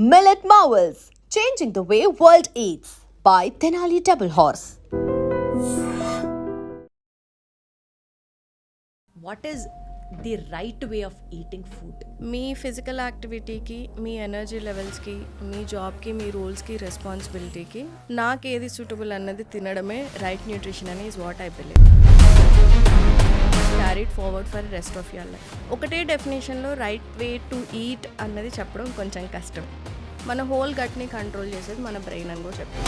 Millet Marvels, changing the way world eats by Tenali Double Horse. What is the right way of eating food? మీ physical యాక్టివిటీకి, మీ energy లెవెల్స్కి, మీ జాబ్కి, మీ రోల్స్కి, రెస్పాన్సిబిలిటీకి నాకు ఏది సూటబుల్ అన్నది తినడమే రైట్ న్యూట్రిషన్ అని is what I believe. Carried forward for rest of your life. ఒకటే డెఫినేషన్లో రైట్ వే టు ఈట్ అన్నది చెప్పడం కొంచెం కష్టం. మన హోల్ గట్ని కంట్రోల్ చేసేది మన బ్రెయిన్ అని కూడా చెప్తాం.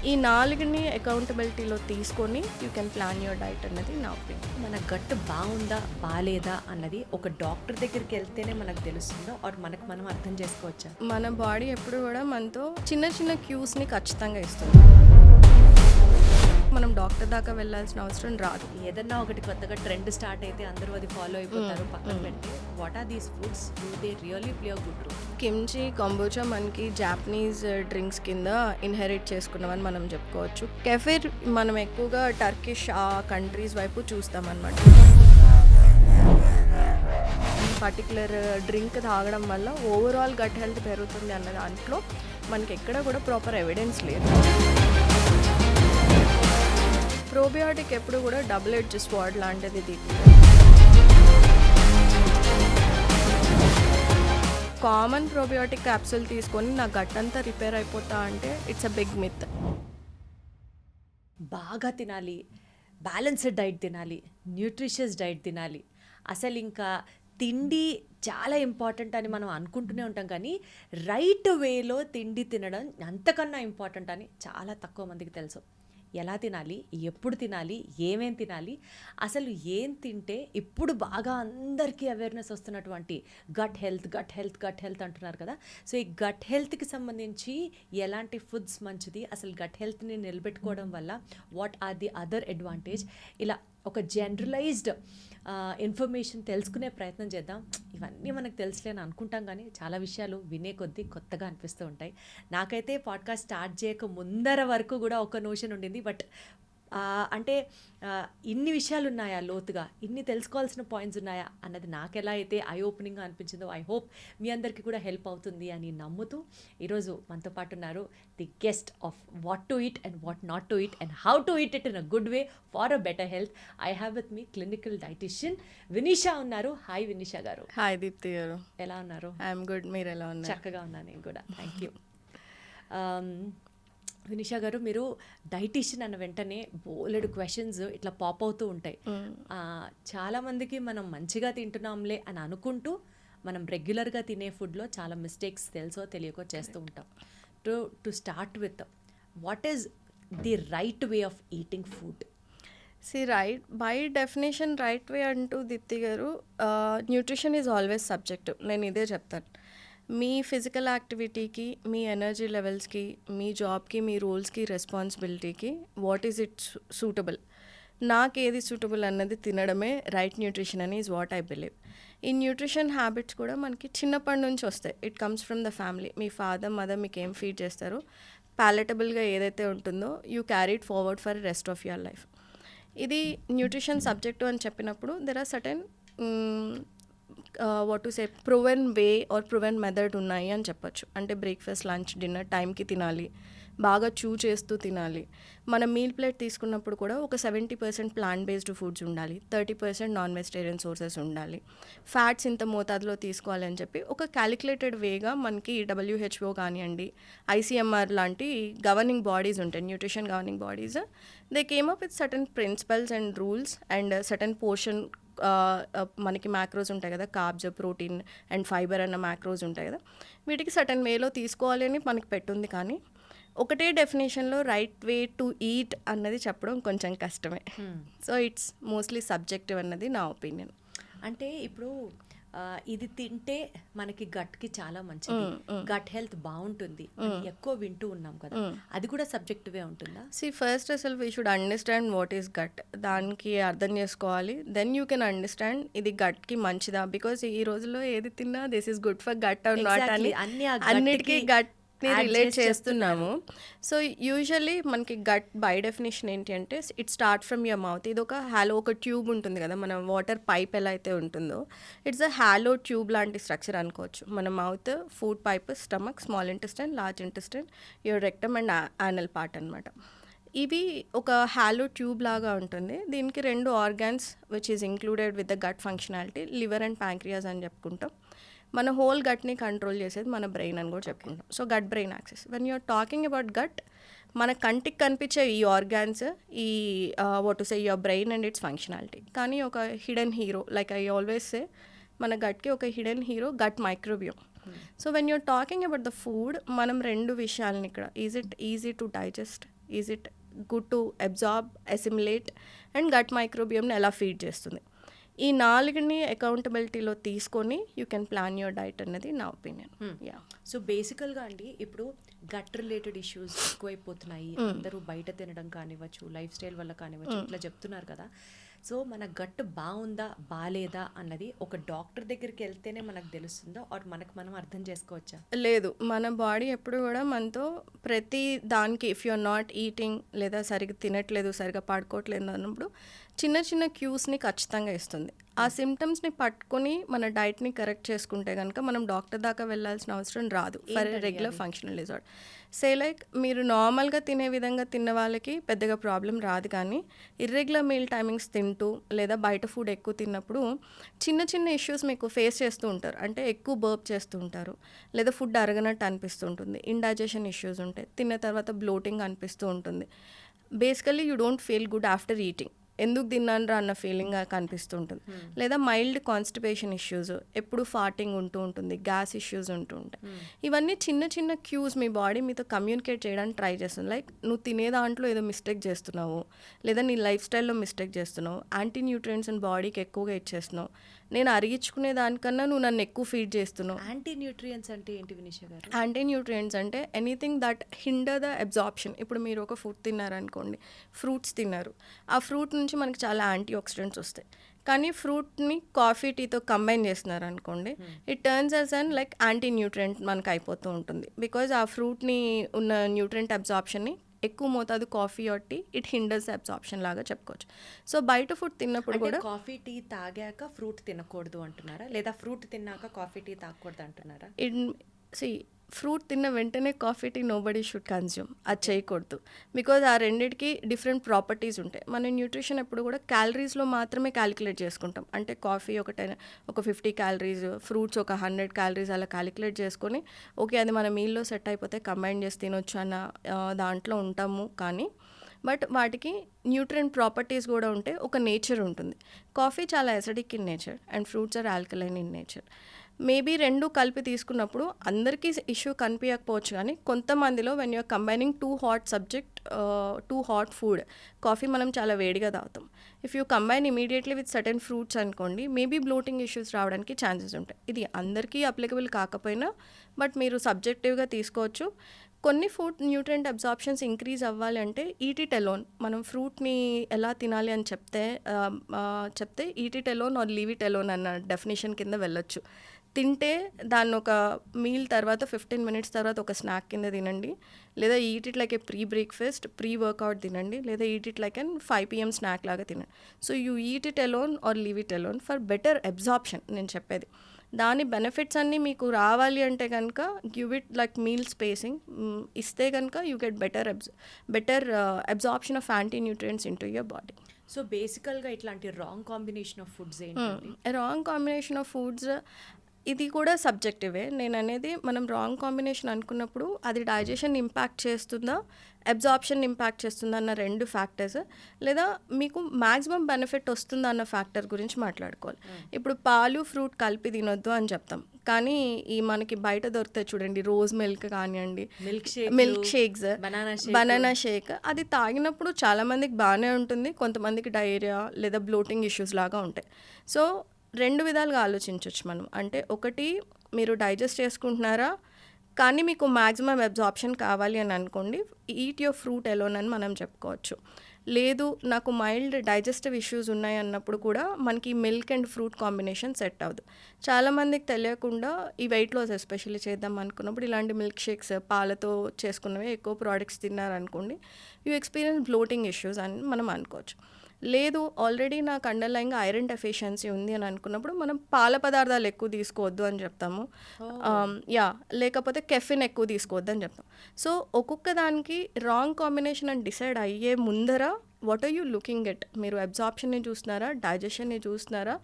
ఈ నాలుగుని అకౌంటబిలిటీలో తీసుకొని you can plan your diet అన్నది నా ఒపీనియన్. మన గట్టు బాగుందా బాగాలేదా అన్నది ఒక డాక్టర్ దగ్గరికి వెళ్తేనే మనకు తెలుస్తుందో ఆర్ మనకు మనం అర్థం చేసుకోవచ్చా? మన బాడీ ఎప్పుడు కూడా మనతో చిన్న చిన్న క్యూస్ని ఖచ్చితంగా ఇస్తుంది. మనం డాక్టర్ దాకా వెళ్ళాల్సిన అవసరం రాదు. ఏదన్నా ఒకటి కొత్తగా ట్రెండ్ స్టార్ట్ అయితే అందరూ అది ఫాలో అయిపోతారు. పక్కన పెట్టి what are these foods, do they really play a good role? Kimchi, kombucha మనకి జాపనీస్ డ్రింక్స్ కింద ఇన్హెరిట్ చేసుకున్నామని మనం చెప్పుకోవచ్చు. కెఫిర్ మనం ఎక్కువగా టర్కిష్ ఆ కంట్రీస్ వైపు చూస్తామన్నమాట. పర్టికులర్ డ్రింక్ తాగడం వల్ల ఓవరాల్ గట్ హెల్త్ పెరుగుతుంది అన్న దాంట్లో మనకి ఎక్కడ కూడా ప్రాపర్ ఎవిడెన్స్ లేదు. ప్రోబయోటిక్ ఎప్పుడు కూడా డబుల్ ఎడ్జ్ స్వార్డ్ లాంటిది. ఇది కామన్ ప్రోబయోటిక్ క్యాప్సూల్ తీసుకొని నా గట్ అంతా రిపేర్ అయిపోతా అంటే ఇట్స్ అ బిగ్ మిత్. బాగా తినాలి, బ్యాలెన్స్డ్ డైట్ తినాలి, న్యూట్రిషియస్ డైట్ తినాలి, అసలు ఇంకా తిండి చాలా ఇంపార్టెంట్ అని మనం అనుకుంటూనే ఉంటాం, కానీ రైట్ వేలో తిండి తినడం అంతకన్నా ఇంపార్టెంట్ అని చాలా తక్కువ మందికి తెలుసు. ఎలా తినాలి, ఎప్పుడు తినాలి, ఏమేం తినాలి, అసలు ఏం తింటే ఇప్పుడు బాగా అందరికీ అవేర్నెస్ వస్తున్నటువంటి గట్ హెల్త్ అంటున్నారు కదా. సో ఈ గట్ హెల్త్కి సంబంధించి ఎలాంటి ఫుడ్స్ మంచిది, అసలు గట్ హెల్త్ని నిలబెట్టుకోవడం వల్ల what are the other advantage, ఇలా ఒక జనరలైజ్డ్ ఇన్ఫర్మేషన్ తెలుసుకునే ప్రయత్నం చేద్దాం. ఇవన్నీ మనకు తెలుసులేని అనుకుంటాం, కానీ చాలా విషయాలు వినే కొద్దీ కొత్తగా అనిపిస్తూ ఉంటాయి. నాకైతే పాడ్కాస్ట్ స్టార్ట్ చేయక ముందర వరకు కూడా ఒక నోషన్ ఉండింది, బట్ అంటే ఇన్ని విషయాలు ఉన్నాయా, లోతుగా ఇన్ని తెలుసుకోవాల్సిన పాయింట్స్ ఉన్నాయా అన్నది నాకు ఎలా అయితే ఐ ఓపెనింగ్గా అనిపించిందో, ఐ హోప్ మీ అందరికీ కూడా హెల్ప్ అవుతుంది అని నమ్ముతూ ఈరోజు మనతో పాటు ఉన్నారు the guest of what to eat and what not to eat and how to eat it in a good way for a better health. I have with me clinical dietitian Vinisha ఉన్నారు. Hi Vinisha గారు. Hi Deepti గారు. ఎలా ఉన్నారు? I'm good, మీరు ఎలా ఉన్నారు? చక్కగా ఉన్నాను నేను కూడా, థ్యాంక్ యూ. వినిషా గారు, మీరు డైటీషియన్ అన్న వెంటనే బోలెడు క్వశ్చన్స్ ఇట్లా పాప్ అవుతూ ఉంటాయి. చాలామందికి మనం మంచిగా తింటున్నాంలే అని అనుకుంటూ మనం రెగ్యులర్గా తినే ఫుడ్లో చాలా మిస్టేక్స్ తెలుసో తెలియకో చేస్తూ ఉంటాం. To start with, what is the right way of eating food? By definition right way అంటూ దీప్తి గారు, న్యూట్రిషన్ ఈజ్ ఆల్వేస్ సబ్జెక్టివ్. నేను ఇదే చెప్తాను. మీ ఫిజికల్ యాక్టివిటీకి, మీ ఎనర్జీ లెవెల్స్కి, మీ జాబ్కి, మీ రోల్స్కి, రెస్పాన్సిబిలిటీకి వాట్ ఈజ్ ఇట్ సూటబుల్, నాకు ఏది సూటబుల్ అన్నది తినడమే రైట్ న్యూట్రిషన్ అని ఈజ్ వాట్ ఐ బిలీవ్. ఈ న్యూట్రిషన్ హ్యాబిట్స్ కూడా మనకి చిన్నప్పటి నుంచి వస్తాయి. It comes from the family. మీ ఫాదర్, మదర్ మీకు ఏం ఫీడ్ చేస్తారో, ప్యాలెటబుల్గా ఏదైతే ఉంటుందో you carried forward for rest of your life. ఇది న్యూట్రిషన్ సబ్జెక్టు అని చెప్పినప్పుడు there are certain what to say proven way or proven method ఉన్నాయి అని చెప్పొచ్చు. అంటే బ్రేక్ఫాస్ట్, లంచ్, డిన్నర్ టైంకి తినాలి, బాగా చూ చేస్తూ తినాలి. మనం మీల్ ప్లేట్ తీసుకున్నప్పుడు కూడా ఒక 70% ప్లాంట్ బేస్డ్ ఫుడ్స్ ఉండాలి, 30% నాన్ వెజిటేరియన్ సోర్సెస్ ఉండాలి, ఫ్యాట్స్ ఇంత మోతాదులో తీసుకోవాలి అని చెప్పి ఒక క్యాలిక్యులేటెడ్ వేగా మనకి WHO కానివ్వండి, ICMR లాంటి గవర్నింగ్ బాడీస్ ఉంటాయి, nutrition governing bodies. They came up with certain principles and rules and certain portion. మనకి మ్యాక్రోస్ ఉంటాయి కదా, కార్బ్స్, ప్రోటీన్ అండ్ ఫైబర్ అన్న మ్యాక్రోస్ ఉంటాయి కదా, వీటికి సర్టన్ వేలో తీసుకోవాలి అని మనకి పెట్టుంది. కానీ ఒకటే డెఫినేషన్లో రైట్ వే టు ఈట్ అన్నది చెప్పడం కొంచెం కష్టమే. సో ఇట్స్ మోస్ట్లీ సబ్జెక్టివ్ అన్నది నా ఒపీనియన్. అంటే ఇప్పుడు ఇది తింటే మనకి గట్కి చాలా మంచిది, గట్ హెల్త్ బాగుంటుంది ఎక్కువ వింటూ ఉన్నాం కదా, అది కూడా సబ్జెక్టివే ఉంటుందా? ఫస్ట్ అసలు we should understand what is gut. దానికి అర్థం చేసుకోవాలి. దెన్ యూ కెన్ అండర్స్టాండ్ ఇది గట్కి మంచిదా. బికాస్ ఈ రోజుల్లో ఏది తిన్నా this is good for gut or not అని అన్నిటికీ గట్ రిలేట్ చేస్తున్నాము. సో యూజువల్లీ మనకి గట్ బై డెఫినేషన్ ఏంటి అంటే it start from your mouth. ఇది ఒక ట్యూబ్ ఉంటుంది కదా, మన వాటర్ పైప్ ఎలా అయితే ఉంటుందో ఇట్స్ అ హాలో ట్యూబ్ లాంటి స్ట్రక్చర్ అనుకోవచ్చు. మన mouth, food pipe, stomach, small intestine, large intestine, your rectum and anal part అనమాట. ఇవి ఒక హాలో ట్యూబ్ లాగా ఉంటుంది. దీనికి 2 organs which is included with the gut functionality, liver and pancreas అని చెప్పుకుంటాం. మన హోల్ గట్ని కంట్రోల్ చేసేది మన బ్రెయిన్ అని కూడా చెప్పుకుంటాం. So gut brain access. When you're talking about gut, మన కంటికి కనిపించే ఈ ఆర్గాన్స్, ఈ what to say your brain and its functionality. కానీ ఒక hidden hero, like I always say, మన గట్కి ఒక hidden hero gut microbiome. So when you're talking about the food, మనం 2 విషయాలని ఇక్కడ, is it easy to digest, is it good to absorb, assimilate, and gut మైక్రోబియోమ్ని ఎలా ఫీడ్ చేస్తుంది, ఈ 4ని అకౌంటబిలిటీలో తీసుకొని you can plan your diet అన్నది నా ఒపీనియన్. యా. సో బేసికల్గా అండి, ఇప్పుడు గట్ రిలేటెడ్ ఇష్యూస్ ఎక్కువైపోతున్నాయి. అందరూ బయట తినడం కానివ్వచ్చు, లైఫ్ స్టైల్ వల్ల కానివ్వచ్చు, ఇట్లా చెప్తున్నారు కదా. సో మన గట్ బాగుందా బాగాలేదా అన్నది ఒక డాక్టర్ దగ్గరికి వెళ్తేనే మనకు తెలుస్తుందా, ఆర్ మనకు మనం అర్థం చేసుకోవచ్చా? లేదు, మన బాడీ ఎప్పుడు కూడా మనతో ప్రతి దానికి, if you are not eating లేదా సరిగ్గా తినట్లేదు, సరిగ్గా పడుకోవట్లేదు అన్నప్పుడు చిన్న చిన్న క్యూస్ని ఖచ్చితంగా ఇస్తుంది. ఆ సిమ్టమ్స్ని పట్టుకొని మన డైట్ని కరెక్ట్ చేసుకుంటే కనుక మనం డాక్టర్ దాకా వెళ్ళాల్సిన అవసరం రాదు for regular functional disorder. Say like మీరు నార్మల్గా తినే విధంగా తిన్న వాళ్ళకి పెద్దగా ప్రాబ్లం రాదు, కానీ ఇర్రెగ్యులర్ మీల్ టైమింగ్స్ తింటూ లేదా బయట ఫుడ్ ఎక్కువ తిన్నప్పుడు చిన్న చిన్న ఇష్యూస్ మీకు ఫేస్ చేస్తూ ఉంటారు. అంటే ఎక్కువ బర్ప్ చేస్తూ ఉంటారు, లేదా ఫుడ్ అరగనట్టు అనిపిస్తూ ఉంటుంది, ఇండైజెషన్ ఇష్యూస్ ఉంటాయి, తిన్న తర్వాత బ్లోటింగ్ అనిపిస్తూ ఉంటుంది. Basically you don't feel good after eating. ఎందుకు తిన్నానరా అన్న ఫీలింగ్ కనిపిస్తూ ఉంటుంది. లేదా మైల్డ్ కాన్స్టిపేషన్ ఇష్యూస్, ఎప్పుడు ఫార్టింగ్ ఉంటూ ఉంటుంది, గ్యాస్ ఇష్యూస్ ఉంటూ ఉంటాయి. ఇవన్నీ చిన్న చిన్న క్యూస్ మీ బాడీ మీతో కమ్యూనికేట్ చేయడానికి ట్రై చేస్తుంది. లైక్ నువ్వు తినే దాంట్లో ఏదో మిస్టేక్ చేస్తున్నావు, లేదా నీ లైఫ్ స్టైల్లో మిస్టేక్ చేస్తున్నావు, యాంటీ న్యూట్రియంట్స్ బాడీకి ఎక్కువగా ఇచ్చేస్తున్నావు, నేను అరిగించుకునే దానికన్నా నువ్వు నన్ను ఎక్కువ ఫీడ్ చేస్తున్నావు. యాంటీ న్యూట్రియంట్స్ అంటే ఏంటి వినిష గారు? యాంటీ న్యూట్రియంట్స్ అంటే anything that hinder the absorption. ఇప్పుడు మీరు ఒక ఫుడ్ తిన్నారనుకోండి, ఫ్రూట్స్ తిన్నారు, ఆ ఫ్రూట్ నుంచి మనకి చాలా యాంటీ ఆక్సిడెంట్స్ వస్తాయి. కానీ ఫ్రూట్ని కాఫీ టీతో కంబైన్ చేస్తున్నారు అనుకోండి, it turns as an like anti nutrient మనకు అయిపోతూ ఉంటుంది. బికాజ్ ఆ ఫ్రూట్ని ఉన్న న్యూట్రియంట్ అబ్జార్ప్షన్ని ఎక్కువ మోతాదు coffee or tea, it hinders absorption లాగా చెప్పుకోవచ్చు. సో బయట ఫుడ్ తిన్నప్పుడు కూడా కాఫీ టీ తాగాక ఫ్రూట్ తినకూడదు అంటున్నారా, లేదా ఫ్రూట్ తిన్నాక కాఫీ టీ తాగకూడదు అంటున్నారా? ఫ్రూట్ తిన్న వెంటనే coffee tea nobody should consume, అది చేయకూడదు. బికాజ్ ఆ రెండింటికి డిఫరెంట్ ప్రాపర్టీస్ ఉంటాయి. మన న్యూట్రిషన్ ఎప్పుడు కూడా క్యాలరీస్లో మాత్రమే క్యాలిక్యులేట్ చేసుకుంటాం. అంటే కాఫీ ఒక 50 క్యాలరీస్, ఫ్రూట్స్ ఒక 100 క్యాలరీస్ అలా క్యాలిక్యులేట్ చేసుకొని ఓకే అది మన మీల్లో సెట్ అయిపోతే కంబైన్ చేసి తినొచ్చు అన్న దాంట్లో ఉంటాము. కానీ బట్ వాటికి న్యూట్రియంట్ ప్రాపర్టీస్ కూడా ఉంటాయి, ఒక నేచర్ ఉంటుంది. కాఫీ చాలా acidic in nature and fruits are alkaline in nature. Maybe 2 కలిపి తీసుకున్నప్పుడు అందరికీ ఇష్యూ కనిపించకపోవచ్చు, కానీ కొంతమందిలో when you're combining too hot food, coffee మనం చాలా వేడిగా తాగుతాం, if you combine immediately with certain fruits అనుకోండి, మేబీ బ్లోటింగ్ ఇష్యూస్ రావడానికి ఛాన్సెస్ ఉంటాయి. ఇది అందరికీ అప్లికబుల్ కాకపోయినా బట్ మీరు సబ్జెక్టివ్గా తీసుకోవచ్చు. కొన్ని ఫుడ్ న్యూట్రియంట్ అబ్జార్ప్షన్స్ ఇంక్రీజ్ అవ్వాలి అంటే ఈట్ ఇట్ అలోన్. మనం ఫ్రూట్ని ఎలా తినాలి అని చెప్తే eat it alone or leave it alone అన్న డెఫినేషన్ కింద వెళ్ళొచ్చు. తింటే దాన్ని ఒక మీల్ తర్వాత 15 minutes తర్వాత ఒక స్నాక్ కింద తినండి, లేదా eat it like a pre breakfast, pre workout తినండి, లేదా eat it like 5 PM snack లాగా తినండి. So you eat it alone or leave it alone for better absorption నేను చెప్పేది. దాని బెనిఫిట్స్ అన్నీ మీకు రావాలి అంటే కనుక give it like meal spacing ఇస్తే కనుక you get better absorption of anti nutrients into your body. So బేసికల్గా ఇట్లాంటి రాంగ్ కాంబినేషన్ ఆఫ్ ఫుడ్స్ ఏంటి? రాంగ్ కాంబినేషన్ ఆఫ్ ఫుడ్స్ ఇది కూడా సబ్జెక్టివే. నేను అనేది మనం రాంగ్ కాంబినేషన్ అనుకున్నప్పుడు అది డైజెషన్ ఇంపాక్ట్ చేస్తుందా, అబ్జార్ప్షన్ ఇంపాక్ట్ చేస్తుందా అన్న 2 ఫ్యాక్టర్స్, లేదా మీకు మ్యాక్సిమం బెనిఫిట్ వస్తుందా అన్న ఫ్యాక్టర్ గురించి మాట్లాడుకోవాలి. ఇప్పుడు పాలు ఫ్రూట్ కలిపి తినొద్దు అని చెప్తాం, కానీ ఈ మనకి బయట దొరుకుతాయి చూడండి, రోజ్ మిల్క్ కానివ్వండి, మిల్క్ షేక్స్, బనానా షేక్, అది తాగినప్పుడు చాలామందికి బాగానే ఉంటుంది, కొంతమందికి డయేరియా లేదా బ్లోటింగ్ ఇష్యూస్ లాగా ఉంటాయి. సో 2 విధాలుగా ఆలోచించవచ్చు మనం. అంటే ఒకటి, మీరు డైజెస్ట్ చేసుకుంటున్నారా కానీ మీకు మ్యాక్సిమం అబ్జార్ప్షన్ కావాలి అని అనుకోండి, ఈట్ యువర్ ఫ్రూట్ ఎలోన్ అని మనం చెప్పుకోవచ్చు. లేదు నాకు మైల్డ్ డైజెస్టివ్ ఇష్యూస్ ఉన్నాయి అన్నప్పుడు కూడా మనకి milk and fruit combination set అవ్వదు. చాలామందికి తెలియకుండా ఈ వెయిట్ లాస్ ఎస్పెషల్లీ చేద్దాం అనుకున్నప్పుడు ఇలాంటి మిల్క్ షేక్స్ పాలతో చేసుకున్నవి ఎక్కువ ప్రోడక్ట్స్ తిన్నారనుకోండి, యూ ఎక్స్పీరియన్స్ బ్లోటింగ్ ఇష్యూస్ అని మనం అనుకోవచ్చు. లేదు ఆల్రెడీ నాకు అండర్లైన్గా ఐరన్ డెఫిషియన్సీ ఉంది అని అనుకున్నప్పుడు మనం పాల పదార్థాలు ఎక్కువ తీసుకోవద్దు అని చెప్తాము. లేకపోతే కెఫిన్ ఎక్కువ తీసుకోవద్దు అని చెప్తాం. సో ఒక్కొక్క దానికి రాంగ్ కాంబినేషన్ అని డిసైడ్ అయ్యే ముందర what are you looking at, మీరు అబ్జార్ప్షన్ని చూస్తున్నారా, డైజెషన్ని చూస్తున్నారా,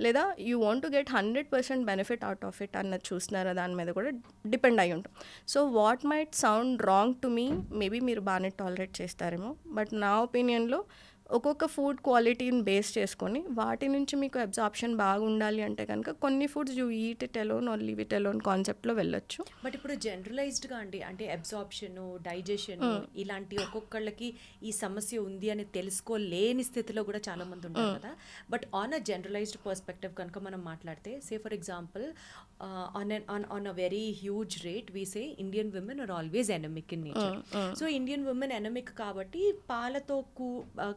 లేదా you want to get 100% benefit out of it అన్నది చూస్తున్నారా, దాని మీద కూడా డిపెండ్ అయి ఉంటాం. So what might sound wrong to me, maybe మీరు బాగానే టాలరేట్ చేస్తారేమో, బట్ నా ఒపీనియన్లో ఒక్కొక్క ఫుడ్ క్వాలిటీని బేస్ చేసుకొని వాటి నుంచి మీకు అబ్జార్ప్షన్ బాగా ఉండాలి అంటే కనుక కొన్ని foods you eat it alone or leave it alone కాన్సెప్ట్లో వెళ్ళొచ్చు. బట్ ఇప్పుడు జనరలైజ్డ్గా అండి, అంటే అబ్జార్ప్షన్, డైజెషన్ ఇలాంటి ఒక్కొక్కళ్ళకి ఈ సమస్య ఉంది అని తెలుసుకోలేని స్థితిలో కూడా చాలా మంది ఉంటారు కదా. But on a generalised perspective కనుక మనం మాట్లాడితే, say for example on a very huge rate we say Indian women are always anaemic in nature. So Indian women anaemic కాబట్టి పాలతో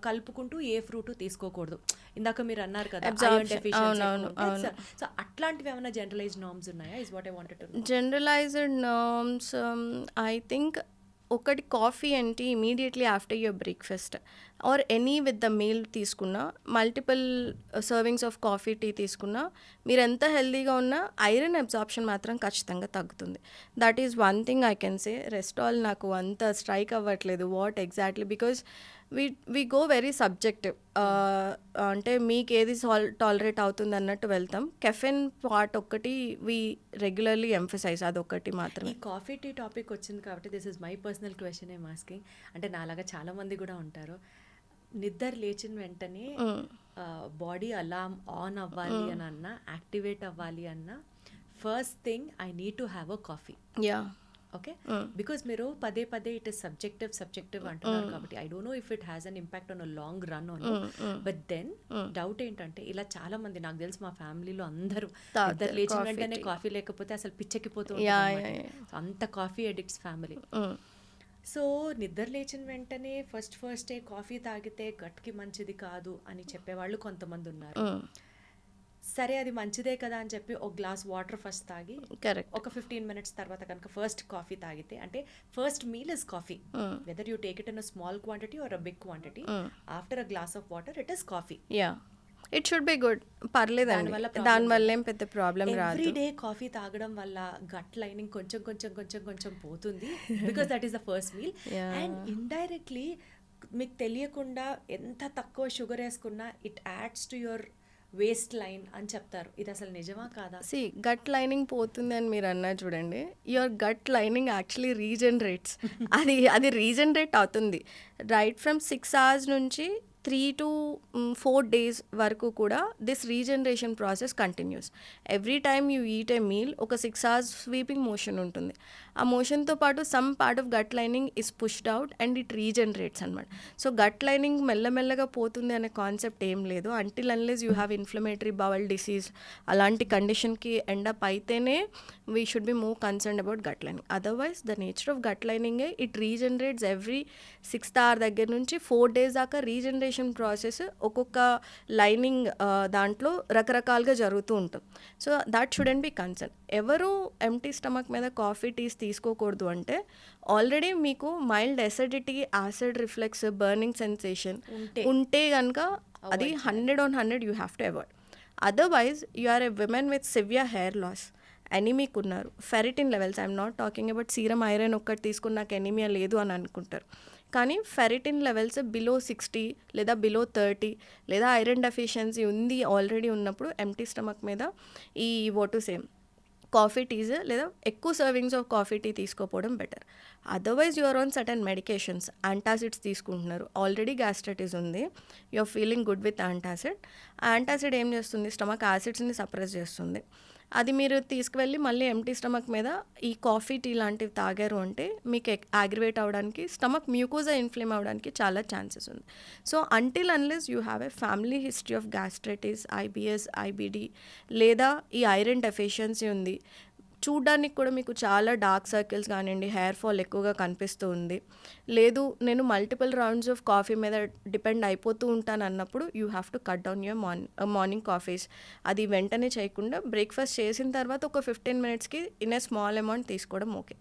కలుపుకుంటూ ఏ ఫ్రూట్ తీసుకోకూడదు. ఇందాక మీరు అన్నారు కదా ఐరన్ డెఫిషియన్సీ. సో అట్లాంటివి ఏమైనా జనరలైజ్డ్ నార్మ్స్ ఉన్నాయా? Is what I wanted to know. Generalized norms I think ఒకటి కాఫీ అంటే immediately after your breakfast or any with the meal తీసుకున్నా, multiple servings of coffee tea తీసుకున్నా, మీరు ఎంత హెల్తీగా ఉన్నా ఐరన్ అబ్జార్ప్షన్ మాత్రం ఖచ్చితంగా తగ్గుతుంది. That is one thing I can say. Rest all నాకు అంత స్ట్రైక్ అవ్వట్లేదు what exactly, because we go very subjective. అంటే మీకు ఏది టాలరేట్ అవుతుంది అన్నట్టు వెళ్తాం. కెఫెన్ పార్ట్ ఒక్కటి వీ రెగ్యులర్లీ ఎంఫసైజ్, అదొకటి మాత్రమే. ఈ కాఫీ టీ టాపిక్ వచ్చింది కాబట్టి this is my personal question I'm asking. అంటే నాలాగా చాలా మంది కూడా ఉంటారు, నిద్ర లేచిన వెంటనే బాడీ అలామ్ ఆన్ అవ్వాలి అని అన్నా, యాక్టివేట్ అవ్వాలి అన్నా, first thing I need to have a coffee. Okay, because మీరు పదే పదే ఇట్ ఇస్ సబ్జెక్టివ్ అంటున్నారు కాబట్టి I don't know if it has an impact on a long run on. But then doubt ఏంటంటే, ఇలా చాలా మంది నాకు తెలిసి మా ఫ్యామిలీలో అందరూ నిద్ర లేచిన వెంటనే కాఫీ లేకపోతే అసలు పిచ్చెక్కిపోతూ ఉంటారు. అంత కాఫీ అడిక్ట్స్ ఫ్యామిలీ. సో నిద్ర లేచిన వెంటనే ఫస్టే కాఫీ తాగితే గట్కి మంచిది కాదు అని చెప్పేవాళ్ళు కొంతమంది ఉన్నారు. సరే అది మంచిదే కదా అని చెప్పి ఒక గ్లాస్ వాటర్ ఫస్ట్ తాగి ఒక 15 minutes తర్వాత కనుక ఫస్ట్ కాఫీ తాగితే, అంటే first meal is coffee, whether you take it in a small quantity or a big quantity, after a glass of water it is coffee. It should be good, పర్లేదు, దానివల్ల ఏం పెద్ద problem రాదు. Every day coffee తాగడం వల్ల gut lining కొంచెం పోతుంది, because that is the first meal. And indirectly మీకు తెలియకుండా ఎంత తక్కువ షుగర్ వేసుకున్నా it adds to your waist line అని చెప్తారు. ఇది అసలు నిజమా కాదా? గట్ లైనింగ్ పోతుంది అని మీరు అన్నారు చూడండి, యువర్ గట్ లైనింగ్ యాక్చువల్లీ రీజనరేట్స్. అది రీజనరేట్ అవుతుంది రైట్ ఫ్రమ్ 6 hours నుంచి 3 to 4 days వరకు కూడా this regeneration process continues. Every time you eat a meal ఒక 6 hours స్వీపింగ్ మోషన్ ఉంటుంది. ఆ మోషన్తో పాటు some part of gut lining is pushed out and it regenerates అనమాట. సో గట్ లైనింగ్ మెల్లమెల్లగా పోతుంది అనే కాన్సెప్ట్ ఏం లేదు. Until unless you have inflammatory bowel disease అలాంటి కండిషన్కి ఎండప్ అయితేనే we should be more concern about gut lining. Otherwise the nature of gut లైనింగే it regenerates every 6th hour దగ్గర నుంచి 4 days దాకా రీజనరేషన్ ప్రాసెస్ ఒక్కొక్క లైనింగ్ దాంట్లో రకరకాలుగా జరుగుతూ ఉంటుంది. So that shouldn't be concern. ఎవరు ఎంటీ స్టమక్ మీద కాఫీ టీస్ తీసుకోకూడదు అంటే, ఆల్రెడీ మీకు mild acidity, acid reflux, burning sensation ఉంటే కనుక అది 100/100 you have to avoid. Otherwise you are a women with severe hair loss, anemic ఉన్నారు, ferritin levels, I'm not talking about serum iron ఒక్కటి తీసుకుని నాకు ఎనీమియా లేదు అని అనుకుంటారు. కానీ ఫెరిటిన్ లెవెల్స్ బిలో 60 లేదా బిలో 30 లేదా ఐరన్ డెఫిషియన్సీ ఉంది ఆల్రెడీ ఉన్నప్పుడు ఎంటీ స్టమక్ మీద ఈ సేమ్ కాఫీ టీస్ లేదా ఎక్కువ సర్వింగ్స్ ఆఫ్ కాఫీ టీ తీసుకోపోవడం better. Otherwise you're on certain medications, antacids తీసుకుంటున్నారు, ఆల్రెడీ గ్యాస్ట్రైటిస్ ఉంది, you're feeling good with antacid. Antacid ఏం చేస్తుంది, స్టమక్ యాసిడ్స్ని సప్రెస్ చేస్తుంది. అది మీరు తీసుకువెళ్ళి మళ్ళీ ఎంటీ స్టమక్ మీద ఈ కాఫీ టీ లాంటివి తాగారు అంటే మీకు యాగ్రివేట్ అవ్వడానికి, స్టమక్ మ్యూకోజా ఇన్ఫ్లేమ్ అవ్వడానికి చాలా ఛాన్సెస్ ఉంది. So until unless you have a family history of gastritis, IBS, IBD లేదా ఈ ఐరన్ డెఫిషియన్సీ ఉంది, చూడ్డానికి కూడా మీకు చాలా డార్క్ సర్కిల్స్ కానివ్వండి, హెయిర్ ఫాల్ ఎక్కువగా కనిపిస్తూ ఉంది, లేదు నేను మల్టిపుల్ రౌండ్స్ ఆఫ్ కాఫీ మీద డిపెండ్ అయిపోతూ ఉంటాను అన్నప్పుడు you have to cut down your morning coffees. అది వెంటనే చేయకుండా బ్రేక్ఫాస్ట్ చేసిన తర్వాత ఒక 15 మినిట్స్కి ఇన్ ఏ స్మాల్ అమౌంట్ తీసుకోవడం okay.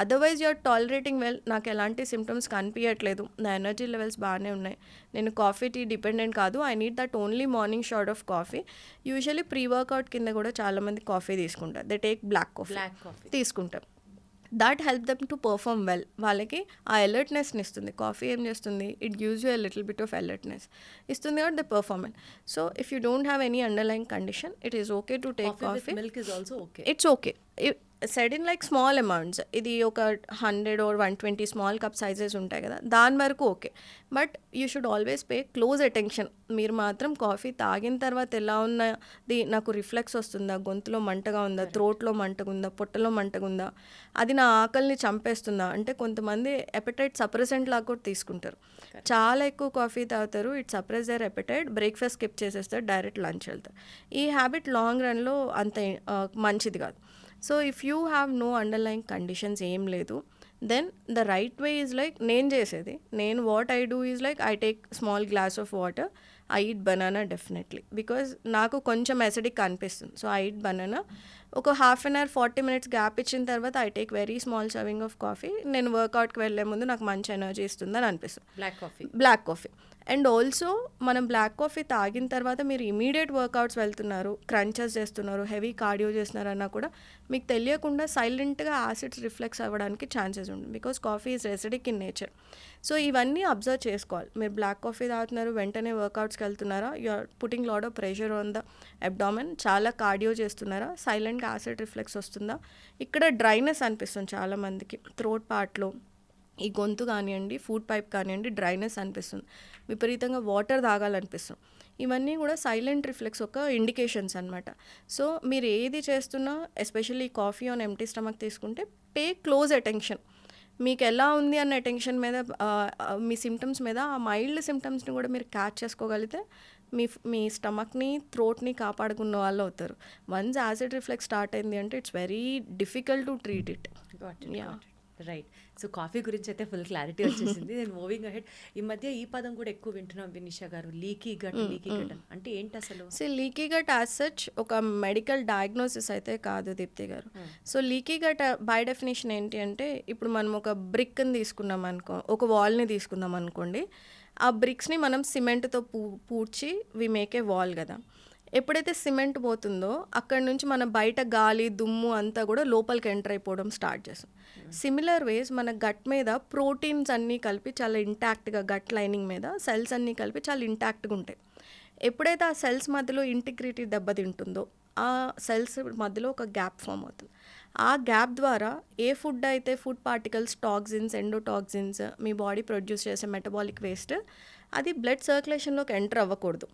Otherwise you're tolerating well, నాకు ఎలాంటి సిమ్టమ్స్ కనిపించట్లేదు, నా ఎనర్జీ లెవెల్స్ బాగానే ఉన్నాయి, నేను కాఫీ టీ డిపెండెంట్ కాదు, I need that only morning shot of coffee. Usually pre workout కింద కూడా చాలామంది కాఫీ తీసుకుంటారు, దే టేక్ బ్లాక్ కాఫీ తీసుకుంటారు. That help them to perform well. వాళ్ళకి ఆ అలర్ట్నెస్ని ఇస్తుంది. కాఫీ ఏం చేస్తుంది, it gives you a little bit of alertness ఇస్తుంది కాబట్టి the performance. So if you don't have any underline condition, it is okay to take coffee. Milk is also okay. It's okay said in like small amounts. ఇది ఒక 100 or 120 small cup sizes ఉంటాయి కదా, దాని వరకు okay. But you should always pay close attention. మీరు మాత్రం coffee తాగిన తర్వాత ఎలా ఉన్నది, నాకు రిఫ్లెక్స్ వస్తుందా, గొంతులో మంటగా ఉందా, థ్రోట్లో మంటగా ఉందా, పొట్టలో మంటగా ఉందా, అది నా ఆకలిని చంపేస్తుందా. అంటే కొంతమంది ఎపెటైట్ సప్రెసెంట్ లాగా కూడా తీసుకుంటారు. చాలా ఎక్కువ కాఫీ తాగుతారు, it suppress their appetite, breakfast skip చేసేస్తారు, డైరెక్ట్ లంచ్ వెళ్తారు. ఈ హ్యాబిట్ లాంగ్ రన్లో అంత మంచిది కాదు. So if you have no underline conditions ఏం లేదు, then the right way is like నేను what I do is like I take small glass of water, I eat banana definitely, because నాకు కొంచెం అసిడిక్ అనిపిస్తుంది. So I eat banana. ఒక 1/2 hour 40 minutes gap ఇచ్చిన తర్వాత I take very small serving of coffee. నేను వర్కౌట్కి వెళ్ళే ముందు నాకు మంచి ఎనర్జీ ఇస్తుందని అనిపిస్తుంది. Black coffee. అండ్ ఆల్సో మనం బ్లాక్ కాఫీ తాగిన తర్వాత మీరు ఇమీడియట్ వర్కౌట్స్ వెళ్తున్నారు, క్రంచెస్ చేస్తున్నారు, హెవీ కార్డియో చేస్తున్నారన్నా కూడా మీకు తెలియకుండా సైలెంట్గా యాసిడ్స్ రిఫ్లెక్స్ అవ్వడానికి ఛాన్సెస్ ఉంటుంది, because coffee is acidic in nature. So ఇవన్నీ అబ్జర్వ్ చేసుకోవాలి. మీరు బ్లాక్ కాఫీ తాగుతున్నారు, వెంటనే వర్కౌట్స్కి వెళ్తున్నారా, you're putting lot of pressure on the abdomen, చాలా కార్డియో చేస్తున్నారా, సైలెంట్గా యాసిడ్ రిఫ్లెక్స్ వస్తుందా, ఇక్కడ డ్రైనెస్ అనిపిస్తుంది చాలామందికి, థ్రోట్ పార్ట్లో ఈ గొంతు కానివ్వండి, ఫుడ్ పైప్ కానివ్వండి, డ్రైనెస్ అనిపిస్తుంది, విపరీతంగా వాటర్ తాగాలనిపిస్తుంది. ఇవన్నీ కూడా సైలెంట్ రిఫ్లెక్స్ ఒక ఇండికేషన్స్ అనమాట. సో మీరు ఏది చేస్తున్నా, especially coffee on empty stomach తీసుకుంటే పే క్లోజ్ అటెన్షన్. మీకు ఎలా ఉంది అన్న అటెన్షన్ మీద, మీ సిమ్టమ్స్ మీద, ఆ మైల్డ్ సిమ్టమ్స్ని కూడా మీరు క్యాచ్ చేసుకోగలిగితే మీ స్టమక్ని, థ్రోట్ని కాపాడుకున్న వాళ్ళు అవుతారు. వన్స్ యాసిడ్ రిఫ్లెక్స్ స్టార్ట్ అయింది అంటే it's very difficult to treat it. Right. So coffee గురించి అయితే ఫుల్ క్లారిటీ వచ్చేసింది. నేను మూవింగ్ అహెడ్, ఈ మధ్య ఈ పదం కూడా ఎక్కువ వింటున్నాం వినిషా గారు, లీకీ గట్ అంటే ఏంటి అసలు? So leaky gut as such ఒక మెడికల్ డయాగ్నోసిస్ అయితే కాదు దీప్తి గారు. So leaky gut by definition ఏంటి అంటే, ఇప్పుడు మనం ఒక బ్రిక్ని తీసుకున్నాం అనుకో, ఒక వాల్ని తీసుకున్నాం అనుకోండి, ఆ బ్రిక్స్ని మనం సిమెంట్తో పూడ్చి వి మేక్ ఏ వాల్ కదా. ఎప్పుడైతే సిమెంట్ పోతుందో అక్కడ నుంచి మన బయట గాలి, దుమ్ము అంతా కూడా లోపలికి ఎంటర్ అయిపోవడం స్టార్ట్ చేస్తాం. సిమిలర్ వేస్ మన గట్ మీద ప్రోటీన్స్ అన్నీ కలిపి చాలా ఇంటాక్ట్గా, గట్ లైనింగ్ మీద సెల్స్ అన్నీ కలిపి చాలా ఇంటాక్ట్గా ఉంటాయి. ఎప్పుడైతే ఆ సెల్స్ మధ్యలో ఇంటిగ్రిటీ దెబ్బతింటుందో, ఆ సెల్స్ మధ్యలో ఒక గ్యాప్ ఫామ్ అవుతుంది. ఆ గ్యాప్ ద్వారా ఏ ఫుడ్ అయితే ఫుడ్ పార్టికల్స్, టాక్సిన్స్, ఎండోటాక్సిన్స్ మీ బాడీ ప్రొడ్యూస్ చేసే మెటబాలిక్ వేస్ట్, అది బ్లడ్ సర్క్యులేషన్లోకి ఎంటర్ అవ్వకూడదు.